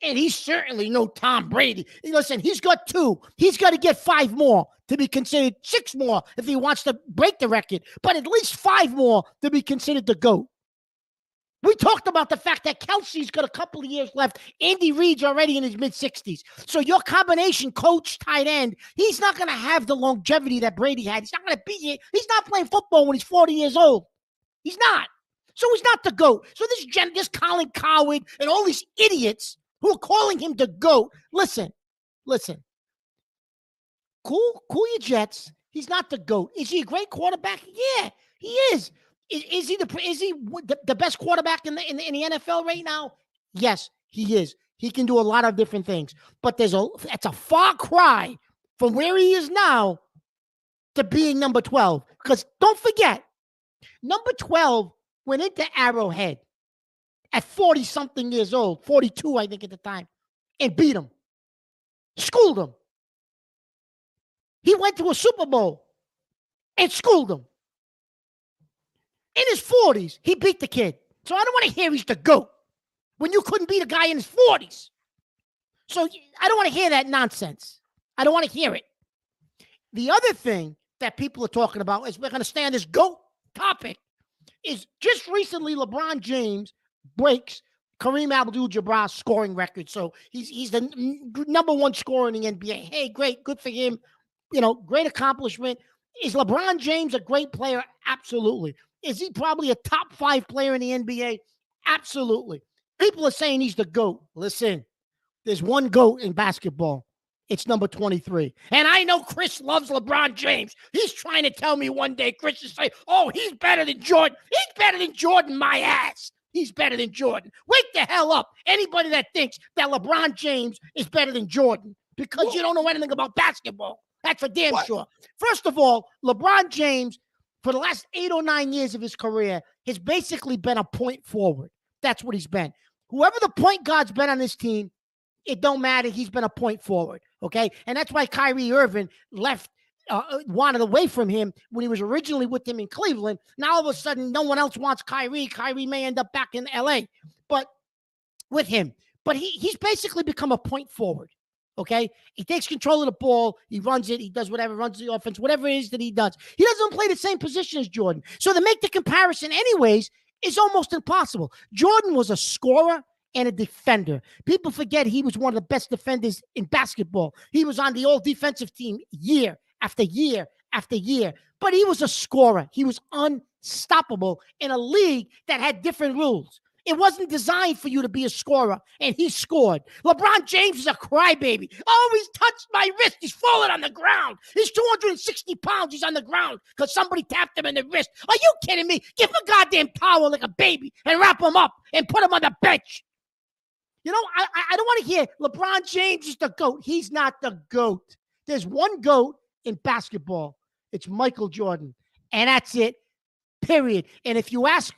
And he's certainly no Tom Brady. Listen, he's got 2. He's got to get 5 more to be considered, 6 more if he wants to break the record, but at least 5 more to be considered the GOAT. We talked about the fact that Kelsey's got a couple of years left. Andy Reid's already in his mid-60s. So your combination coach, tight end, he's not going to have the longevity that Brady had. He's not going to be here. He's not playing football when he's 40 years old. He's not. So he's not the GOAT. So this Colin Cowherd and all these idiots who are calling him the GOAT, listen. Cool your jets. He's not the GOAT. Is he a great quarterback? Yeah, he is. Is he the best quarterback in the NFL right now? Yes, he is. He can do a lot of different things, but it's a far cry from where he is now to being number 12. Because don't forget, number 12 went into Arrowhead at 40-something years old, 42, I think at the time, and beat him, schooled him. He went to a Super Bowl and schooled him. In his 40s, he beat the kid. So I don't want to hear he's the GOAT when you couldn't beat a guy in his 40s. So I don't want to hear that nonsense. I don't want to hear it. The other thing that people are talking about, as we're going to stay on this GOAT topic, is just recently LeBron James breaks Kareem Abdul-Jabbar's scoring record. So he's the number 1 scorer in the NBA. Hey, great. Good for him. Great accomplishment. Is LeBron James a great player? Absolutely. Is he probably a top 5 player in the NBA? Absolutely. People are saying he's the GOAT. Listen, there's one GOAT in basketball. It's number 23. And I know Chris loves LeBron James. He's trying to tell me one day, Chris is saying, oh, he's better than Jordan. He's better than Jordan, my ass. He's better than Jordan. Wake the hell up. Anybody that thinks that LeBron James is better than Jordan, because you don't know anything about basketball. That's for damn sure. First of all, LeBron James, for the last 8 or 9 years of his career, has basically been a point forward. That's what he's been. Whoever the point guard's been on this team, it don't matter. He's been a point forward, okay? And that's why Kyrie Irving wanted away from him when he was originally with him in Cleveland. Now, all of a sudden, no one else wants Kyrie. Kyrie may end up back in L.A., but with him. But he's basically become a point forward, okay? He takes control of the ball. He runs it. He does whatever, runs the offense, whatever it is that he does. He doesn't play the same position as Jordan. So to make the comparison anyways is almost impossible. Jordan was a scorer and a defender. People forget he was one of the best defenders in basketball. He was on the all-defensive team year after year after year. But he was a scorer. He was unstoppable in a league that had different rules. It wasn't designed for you to be a scorer, and he scored. LeBron James is a crybaby. Oh, he's touched my wrist. He's fallen on the ground. He's 260 pounds. He's on the ground because somebody tapped him in the wrist. Are you kidding me? Give him a goddamn towel like a baby and wrap him up and put him on the bench. You know, I don't want to hear LeBron James is the GOAT. He's not the GOAT. There's one GOAT in basketball. It's Michael Jordan. And that's it, period. And if you ask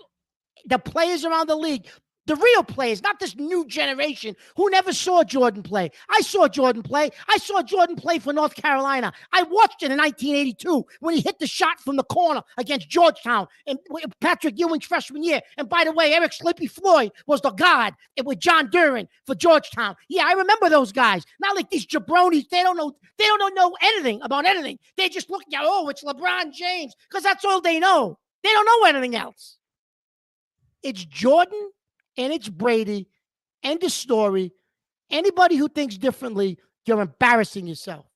the players around the league, the real players, not this new generation who never saw Jordan play. I saw Jordan play. I saw Jordan play for North Carolina. I watched it in 1982 when he hit the shot from the corner against Georgetown and Patrick Ewing's freshman year. And by the way, Eric Sleepy Floyd was the guard with John Duran for Georgetown. Yeah, I remember those guys. Not like these jabronis. They don't know anything about anything. They just look at, oh, it's LeBron James, because that's all they know. They don't know anything else. It's Jordan and it's Brady. End of story. Anybody who thinks differently, you're embarrassing yourself.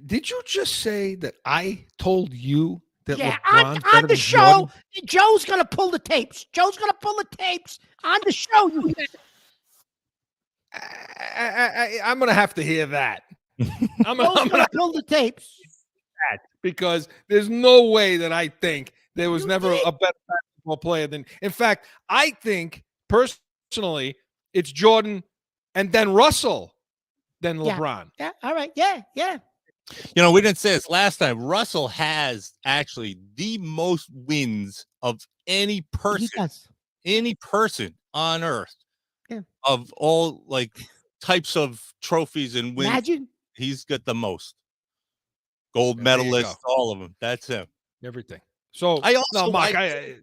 Did you just say that I told you that? Yeah, LeBron's on the show, Jordan? Joe's going to pull the tapes. Joe's going to pull the tapes on the show. I'm going to have to hear that. I'm going to pull the tapes. Because there's no way that I think there was never a better basketball player than. In fact, I think personally it's Jordan and then Russell, then LeBron. Yeah. All right. Yeah. You know, we didn't say this last time. Russell has actually the most wins of any person on earth. Yeah. Of all like types of trophies and wins. Imagine. He's got the most. Gold medalists, all of them. That's him. Everything. So I also, no, Mark, I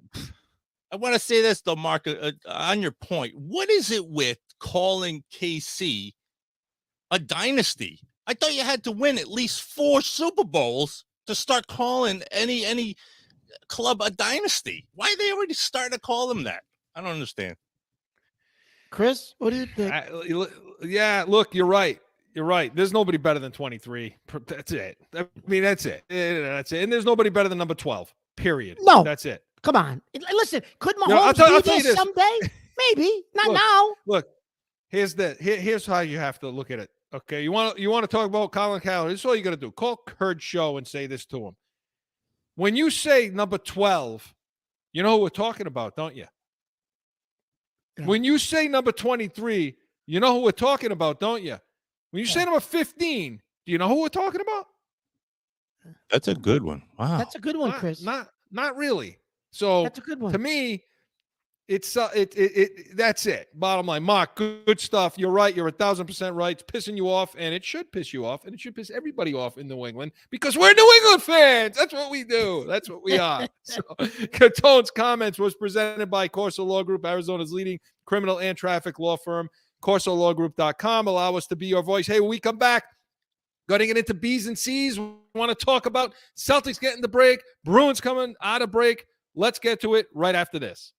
want to say this though, Mark, on your point. What is it with calling KC a dynasty? I thought you had to win at least 4 Super Bowls to start calling any club a dynasty. Why they already starting to call them that? I don't understand. Chris, what do you think? Yeah, look, you're right. You're right. There's nobody better than 23. That's it. I mean, that's it. That's it. And there's nobody better than number 12. Period. No. That's it. Come on. Listen, could Mahomes be there someday? Maybe. Not now. Look, here's how you have to look at it. Okay. You want to talk about Colin Cowherd? This is all you got to do. Call Kurt Show and say this to him. When you say number 12, you know who we're talking about, don't you? Yeah. When you say number 23, you know who we're talking about, don't you? When you say number 15, do you know who we're talking about? That's a good one. Wow. That's a good one, Chris. Not really. So that's a good one. To me, it's that's it. Bottom line. Mark, good stuff. You're right. You're 1,000% right. It's pissing you off, and it should piss you off, and it should piss everybody off in New England because we're New England fans. That's what we do. That's what we are. So, Catone's Comments was presented by CORSO Law Group, Arizona's leading criminal and traffic law firm. CORSOLawGroup.com. Allow us to be your voice. Hey, when we come back, getting it into B's and C's, we want to talk about Celtics getting the break, Bruins coming out of break. Let's get to it right after this.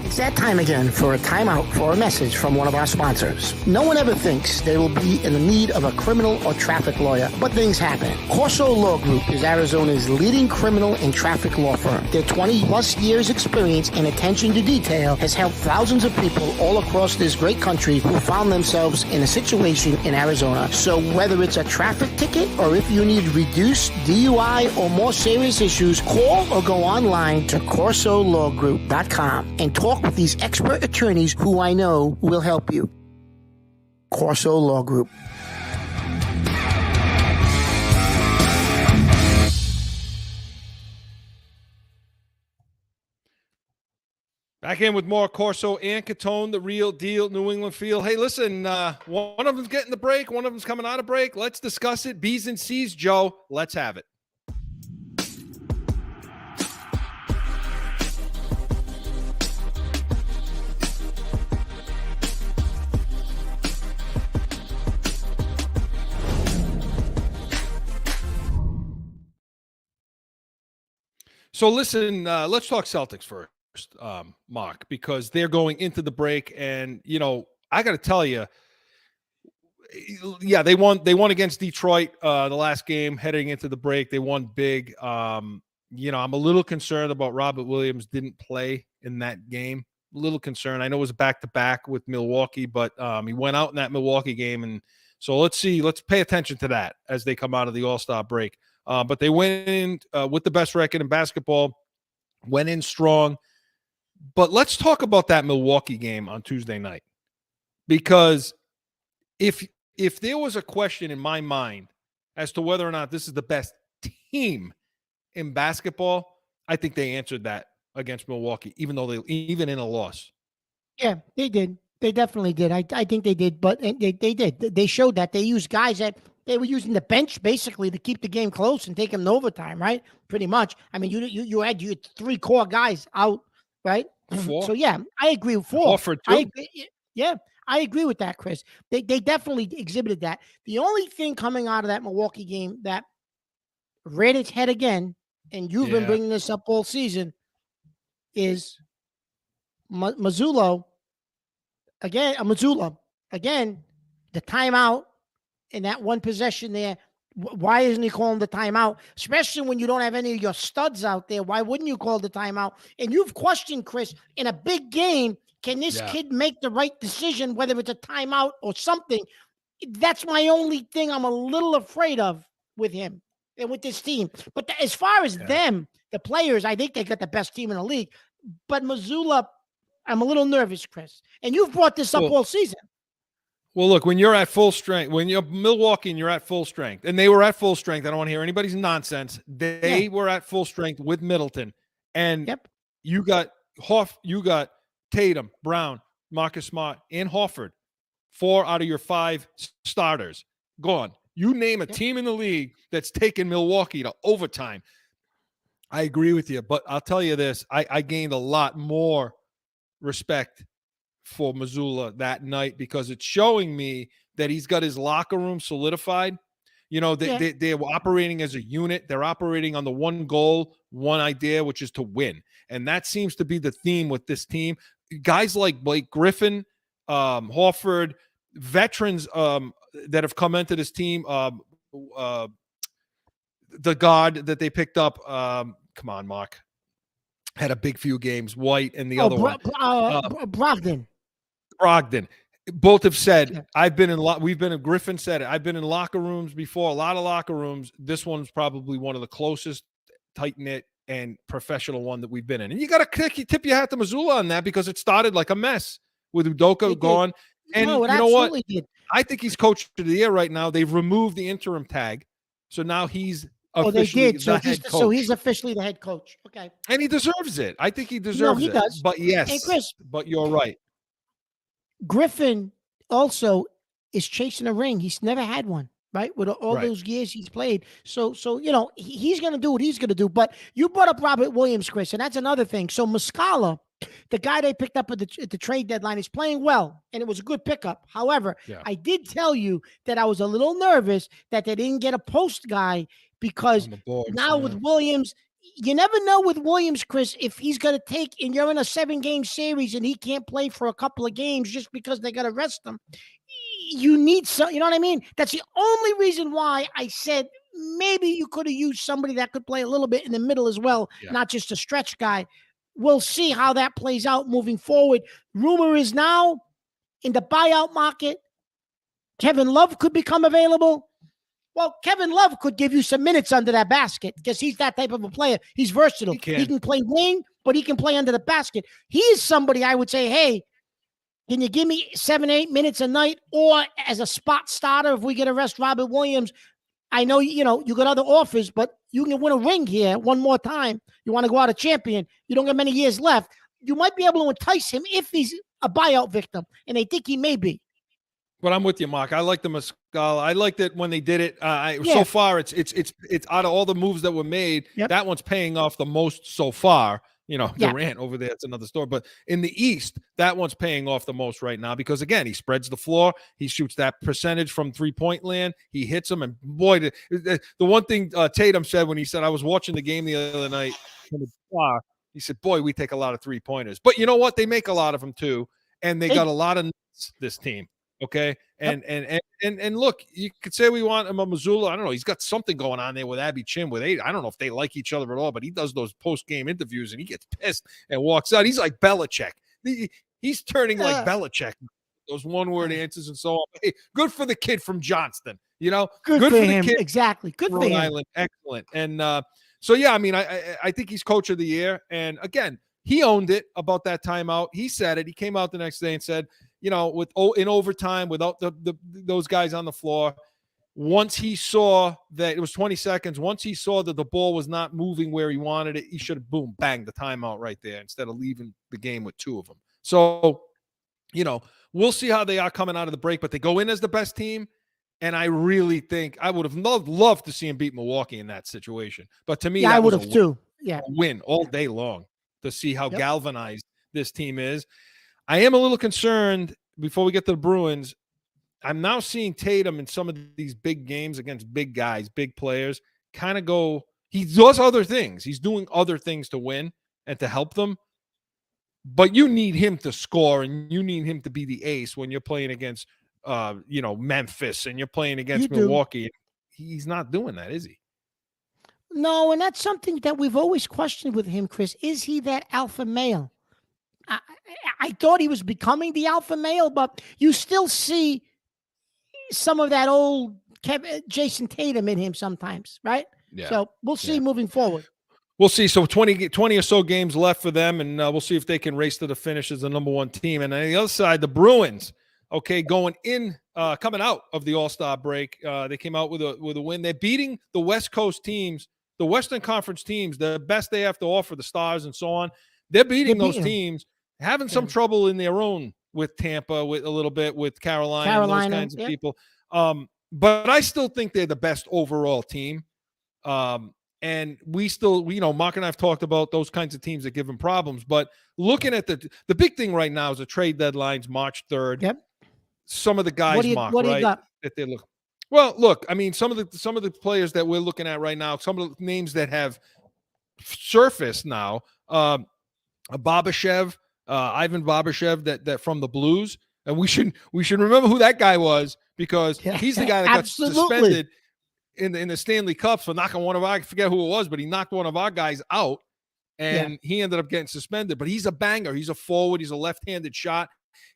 It's that time again for a timeout for a message from one of our sponsors. No one ever thinks they will be in the need of a criminal or traffic lawyer, but things happen. CORSO Law Group is Arizona's leading criminal and traffic law firm. Their 20-plus years experience and attention to detail has helped thousands of people all across this great country who found themselves in a situation in Arizona. So whether it's a traffic ticket or if you need reduced DUI or more serious issues, call or go online to CORSOLawGroup.com and talk with these expert attorneys who I know will help you. Corso Law Group. Back in with more Corso and Catone, the real deal New England feel. Hey, listen, one of them's getting the break. One of them's coming out of break. Let's discuss it. B's and C's, Joe. Let's have it. So listen, let's talk Celtics first. Mark, because they're going into the break, and I got to tell you, yeah, they won against Detroit the last game heading into the break. They won big. I'm a little concerned about Robert Williams didn't play in that game. A little concerned. I know it was back-to-back with Milwaukee, but he went out in that Milwaukee game, and so let's pay attention to that as they come out of the All-Star break. But they went in with the best record in basketball, went in strong. But let's talk about that Milwaukee game on Tuesday night, because if there was a question in my mind as to whether or not this is the best team in basketball, I think they answered that against Milwaukee, even in a loss. Yeah, they did. They definitely did. I think they did, but they did. They showed that they used guys that they were using the bench basically to keep the game close and take them to overtime, right? Pretty much. I mean, you had your 3 core guys out. Right. 4. So, yeah, I agree with 4. Horford, I agree. Yeah, I agree with that, Chris. They definitely exhibited that. The only thing coming out of that Milwaukee game that reared its head again, and you've been bringing this up all season, is Mazzulla. Again, the timeout in that one possession there. Why isn't he calling the timeout? Especially when you don't have any of your studs out there. Why wouldn't you call the timeout? And you've questioned, Chris, in a big game, can this kid make the right decision, whether it's a timeout or something? That's my only thing I'm a little afraid of with him and with this team. But as far as them, the players, I think they got the best team in the league. But Mazzulla, I'm a little nervous, Chris. And you've brought this up all season. Well, look, when you're at full strength, when you're Milwaukee and you're at full strength, and they were at full strength, I don't want to hear anybody's nonsense. They were at full strength with Middleton, and you got Tatum, Brown, Marcus Smart, and Horford, 4 out of your 5 starters gone. You name a team in the league that's taken Milwaukee to overtime. I agree with you, but I'll tell you this: I gained a lot more respect for Mazzulla that night, because it's showing me that he's got his locker room solidified. They're operating as a unit. They're operating on the one goal, one idea, which is to win. And that seems to be the theme with this team. Guys like Blake Griffin, Horford, veterans that have come into this team, the guard that they picked up, come on, Mark, had a big few games, White and the other one. Brogdon. Both have said, Griffin said it. I've been in locker rooms before, a lot of locker rooms. This one's probably one of the closest, tight-knit, and professional one that we've been in. And you got to tip your hat to Mazzulla on that, because it started like a mess with Udoka gone. And you know what? I think he's coach of the year right now. They've removed the interim tag. So now he's officially the head coach. So he's officially the head coach. Okay. And he deserves it. I think he deserves it. Does. But yes, and Chris, but you're right. Griffin also is chasing a ring. He's never had one, right? With all those years he's played. So he's going to do what he's going to do. But you brought up Robert Williams, Chris, and that's another thing. So Muscala, the guy they picked up at the trade deadline, is playing well, and it was a good pickup. However, I did tell you that I was a little nervous that they didn't get a post guy, because with Williams, you never know with Williams, Chris, if he's going to take, and you're in a 7-game series and he can't play for a couple of games just because they got to rest him. You need some, you know what I mean? That's the only reason why I said maybe you could have used somebody that could play a little bit in the middle as well, not just a stretch guy. We'll see how that plays out moving forward. Rumor is now in the buyout market, Kevin Love could become available. Well, Kevin Love could give you some minutes under that basket, because he's that type of a player. He's versatile. He can play wing, but he can play under the basket. He is somebody I would say, hey, can you give me 7, 8 minutes a night, or as a spot starter if we get to rest Robert Williams? I know, you got other offers, but you can win a ring here one more time. You want to go out a champion. You don't have many years left. You might be able to entice him if he's a buyout victim, and they think he may be. But I'm with you, Mark. I like the Muscala. I liked it when they did it. Yeah. So far, it's out of all the moves that were made, Yep. that one's paying off the most so far. Yeah. Durant over there, it's another story. But in the East, that one's paying off the most right now because, again, he spreads the floor. He shoots that percentage from three-point land. He hits them. And, boy, the one thing Tatum said when he said, I was watching the game the other night from the bar, he said, boy, we take a lot of three-pointers. But you know what? They make a lot of them too, and they got a lot of nuts, this team. Okay, and look, you could say we want him a Missoula. I don't know. He's got something going on there with Abby Chin with Aiden. I don't know if they like each other at all, but he does those post-game interviews and he gets pissed and walks out. He's like Belichick. He's turning like Belichick. Those one-word answers and so on. Hey, good for the kid from Johnston. Good for the him. kid Exactly. Good for Rhode him. Island. Excellent. And so yeah, I mean, I think he's coach of the year. And again, he owned it about that timeout. He said it. He came out the next day and said, in overtime without those guys on the floor, once he saw that it was 20 seconds, once he saw that the ball was not moving where he wanted it, he should have banged the timeout right there instead of leaving the game with two of them. So, we'll see how they are coming out of the break, but they go in as the best team. And I really think I would have loved to see him beat Milwaukee in that situation. But to me, I would have too. Yeah. A win all day long to see how galvanized this team is. I am a little concerned before we get to the Bruins. I'm now seeing Tatum in some of these big games against big guys, big players, kind of go. He does other things. He's doing other things to win and to help them. But you need him to score, and you need him to be the ace when you're playing against, Memphis and you're playing against Milwaukee. He's not doing that, is he? No, and that's something that we've always questioned with him, Chris. Is he that alpha male? I thought he was becoming the alpha male, but you still see some of that old Jason Tatum in him sometimes, right? Yeah. So we'll see moving forward. We'll see. So 20 or so games left for them, and we'll see if they can race to the finish as the number one team. And on the other side, the Bruins, coming out of the All-Star break, they came out with a win. They're beating the West Coast teams, the Western Conference teams, the best they have to offer, the Stars and so on. They're beating those teams. Having some trouble in their own with Tampa, with a little bit with Carolina and those kinds of people. But I still think they're the best overall team. And we still, Mark and I have talked about those kinds of teams that give them problems. But looking at the big thing right now is the trade deadline's March 3rd. Yep. Some of the guys, Mark, right? That they look. Well, look, I mean, some of the players that we're looking at right now, some of the names that have surfaced now, Barbashev. Ivan Barbashev, that from the Blues, and we should remember who that guy was because he's the guy that got suspended in the Stanley Cup for knocking one of I forget who it was, but he knocked one of our guys out, and he ended up getting suspended. But he's a banger. He's a forward. He's a left-handed shot.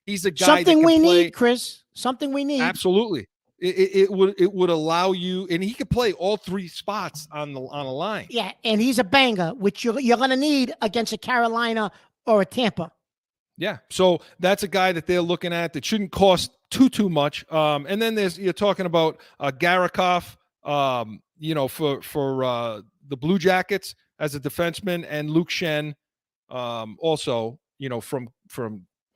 He's a guy. Something we need, Chris. Something we need. Absolutely. It would allow you, and he could play all three spots on a line. Yeah, and he's a banger, which you're going to need against a Carolina or a Tampa. Yeah, so that's a guy that they're looking at that shouldn't cost too much. And then you're talking about Garakov, for the Blue Jackets as a defenseman, and Luke Shen, also, from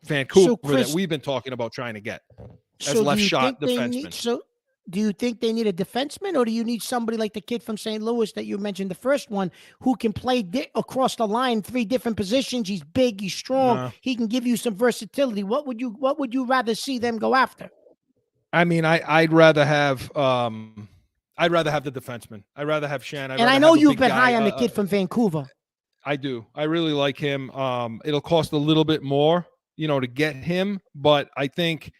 Vancouver, Chris, that we've been talking about trying to get as left shot defenseman. Do you think they need a defenseman, or do you need somebody like the kid from St. Louis that you mentioned, the first one, who can play across the line, 3 different positions? He's big, he's strong, he can give you some versatility. What would you rather see them go after? I mean, I'd rather have the defenseman. I'd rather have Shan. And I know you've been high on the kid from Vancouver. I do. I really like him. It'll cost a little bit more, to get him, but I think.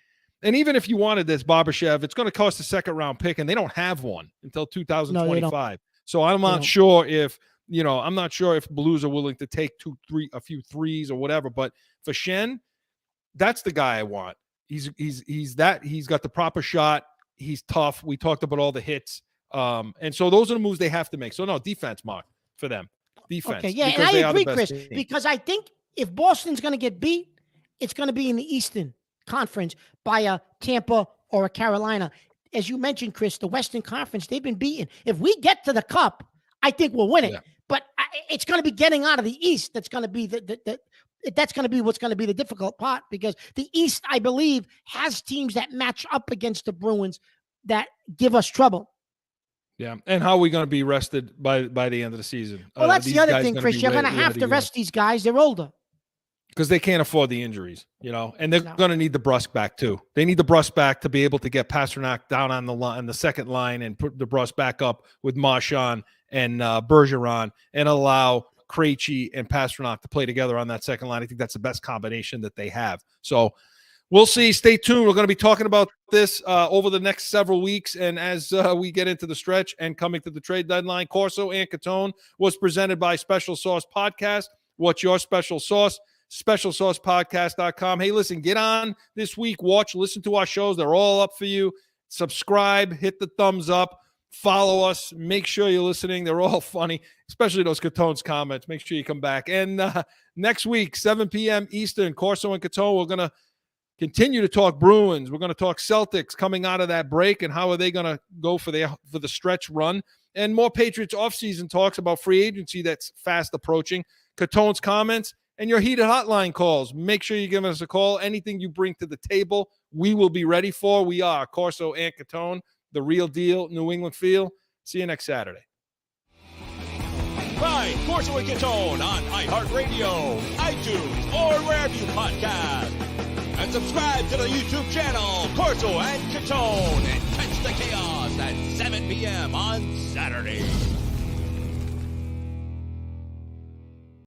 And even if you wanted this Barbashev, it's going to cost a second-round pick, and they don't have one until 2025. So I'm not sure if Blues are willing to take a few threes or whatever. But for Shen, that's the guy I want. He's got the proper shot. He's tough. We talked about all the hits, and so those are the moves they have to make. So no defense, Mark, for them. defense. Okay, yeah, and because I they are the agree, best Chris, team. because I think if Boston's going to get beat, it's going to be in the Eastern Conference by a Tampa or a Carolina. As you mentioned, Chris, the Western Conference, they've been beaten. If we get to the Cup, I think we'll win it. Yeah. But it's going to be getting out of the East that's going to be that's going to be what's going to be the difficult part, because the East, I believe, has teams that match up against the Bruins that give us trouble. Yeah, and how are we going to be rested by the end of the season? Well, that's These the other guys thing, gonna Chris. be You're going to ready have to go. rest these guys. They're older. Because they can't afford the injuries, and they're No. going to need the Brusque back too. They need the Brusque back to be able to get Pasternak down on the line, the second line, and put the Brusque back up with Marchand and Bergeron, and allow Krejci and Pasternak to play together on that second line. I think that's the best combination that they have. So we'll see. Stay tuned. We're going to be talking about this over the next several weeks, and as we get into the stretch and coming to the trade deadline. Corso and Catone was presented by Special Sauce Podcast. What's your special sauce? SpecialSaucePodcast.com. Hey, listen, get on this week. Watch, listen to our shows. They're all up for you. Subscribe, hit the thumbs up, follow us. Make sure you're listening. They're all funny, especially those Catone's comments. Make sure you come back. And next week, 7 p.m. Eastern, Corso and Catone, we're going to continue to talk Bruins. We're going to talk Celtics coming out of that break and how are they going to go for the stretch run. And more Patriots offseason talks about free agency that's fast approaching. Catone's comments and your heated hotline calls. Make sure you give us a call. Anything you bring to the table, we will be ready for. We are Corso and Catone, the real deal, New England feel. See you next Saturday. Find Corso and Catone on iHeartRadio, iTunes, or wherever you podcast. And subscribe to the YouTube channel, Corso and Catone, and catch the chaos at 7 p.m. on Saturday.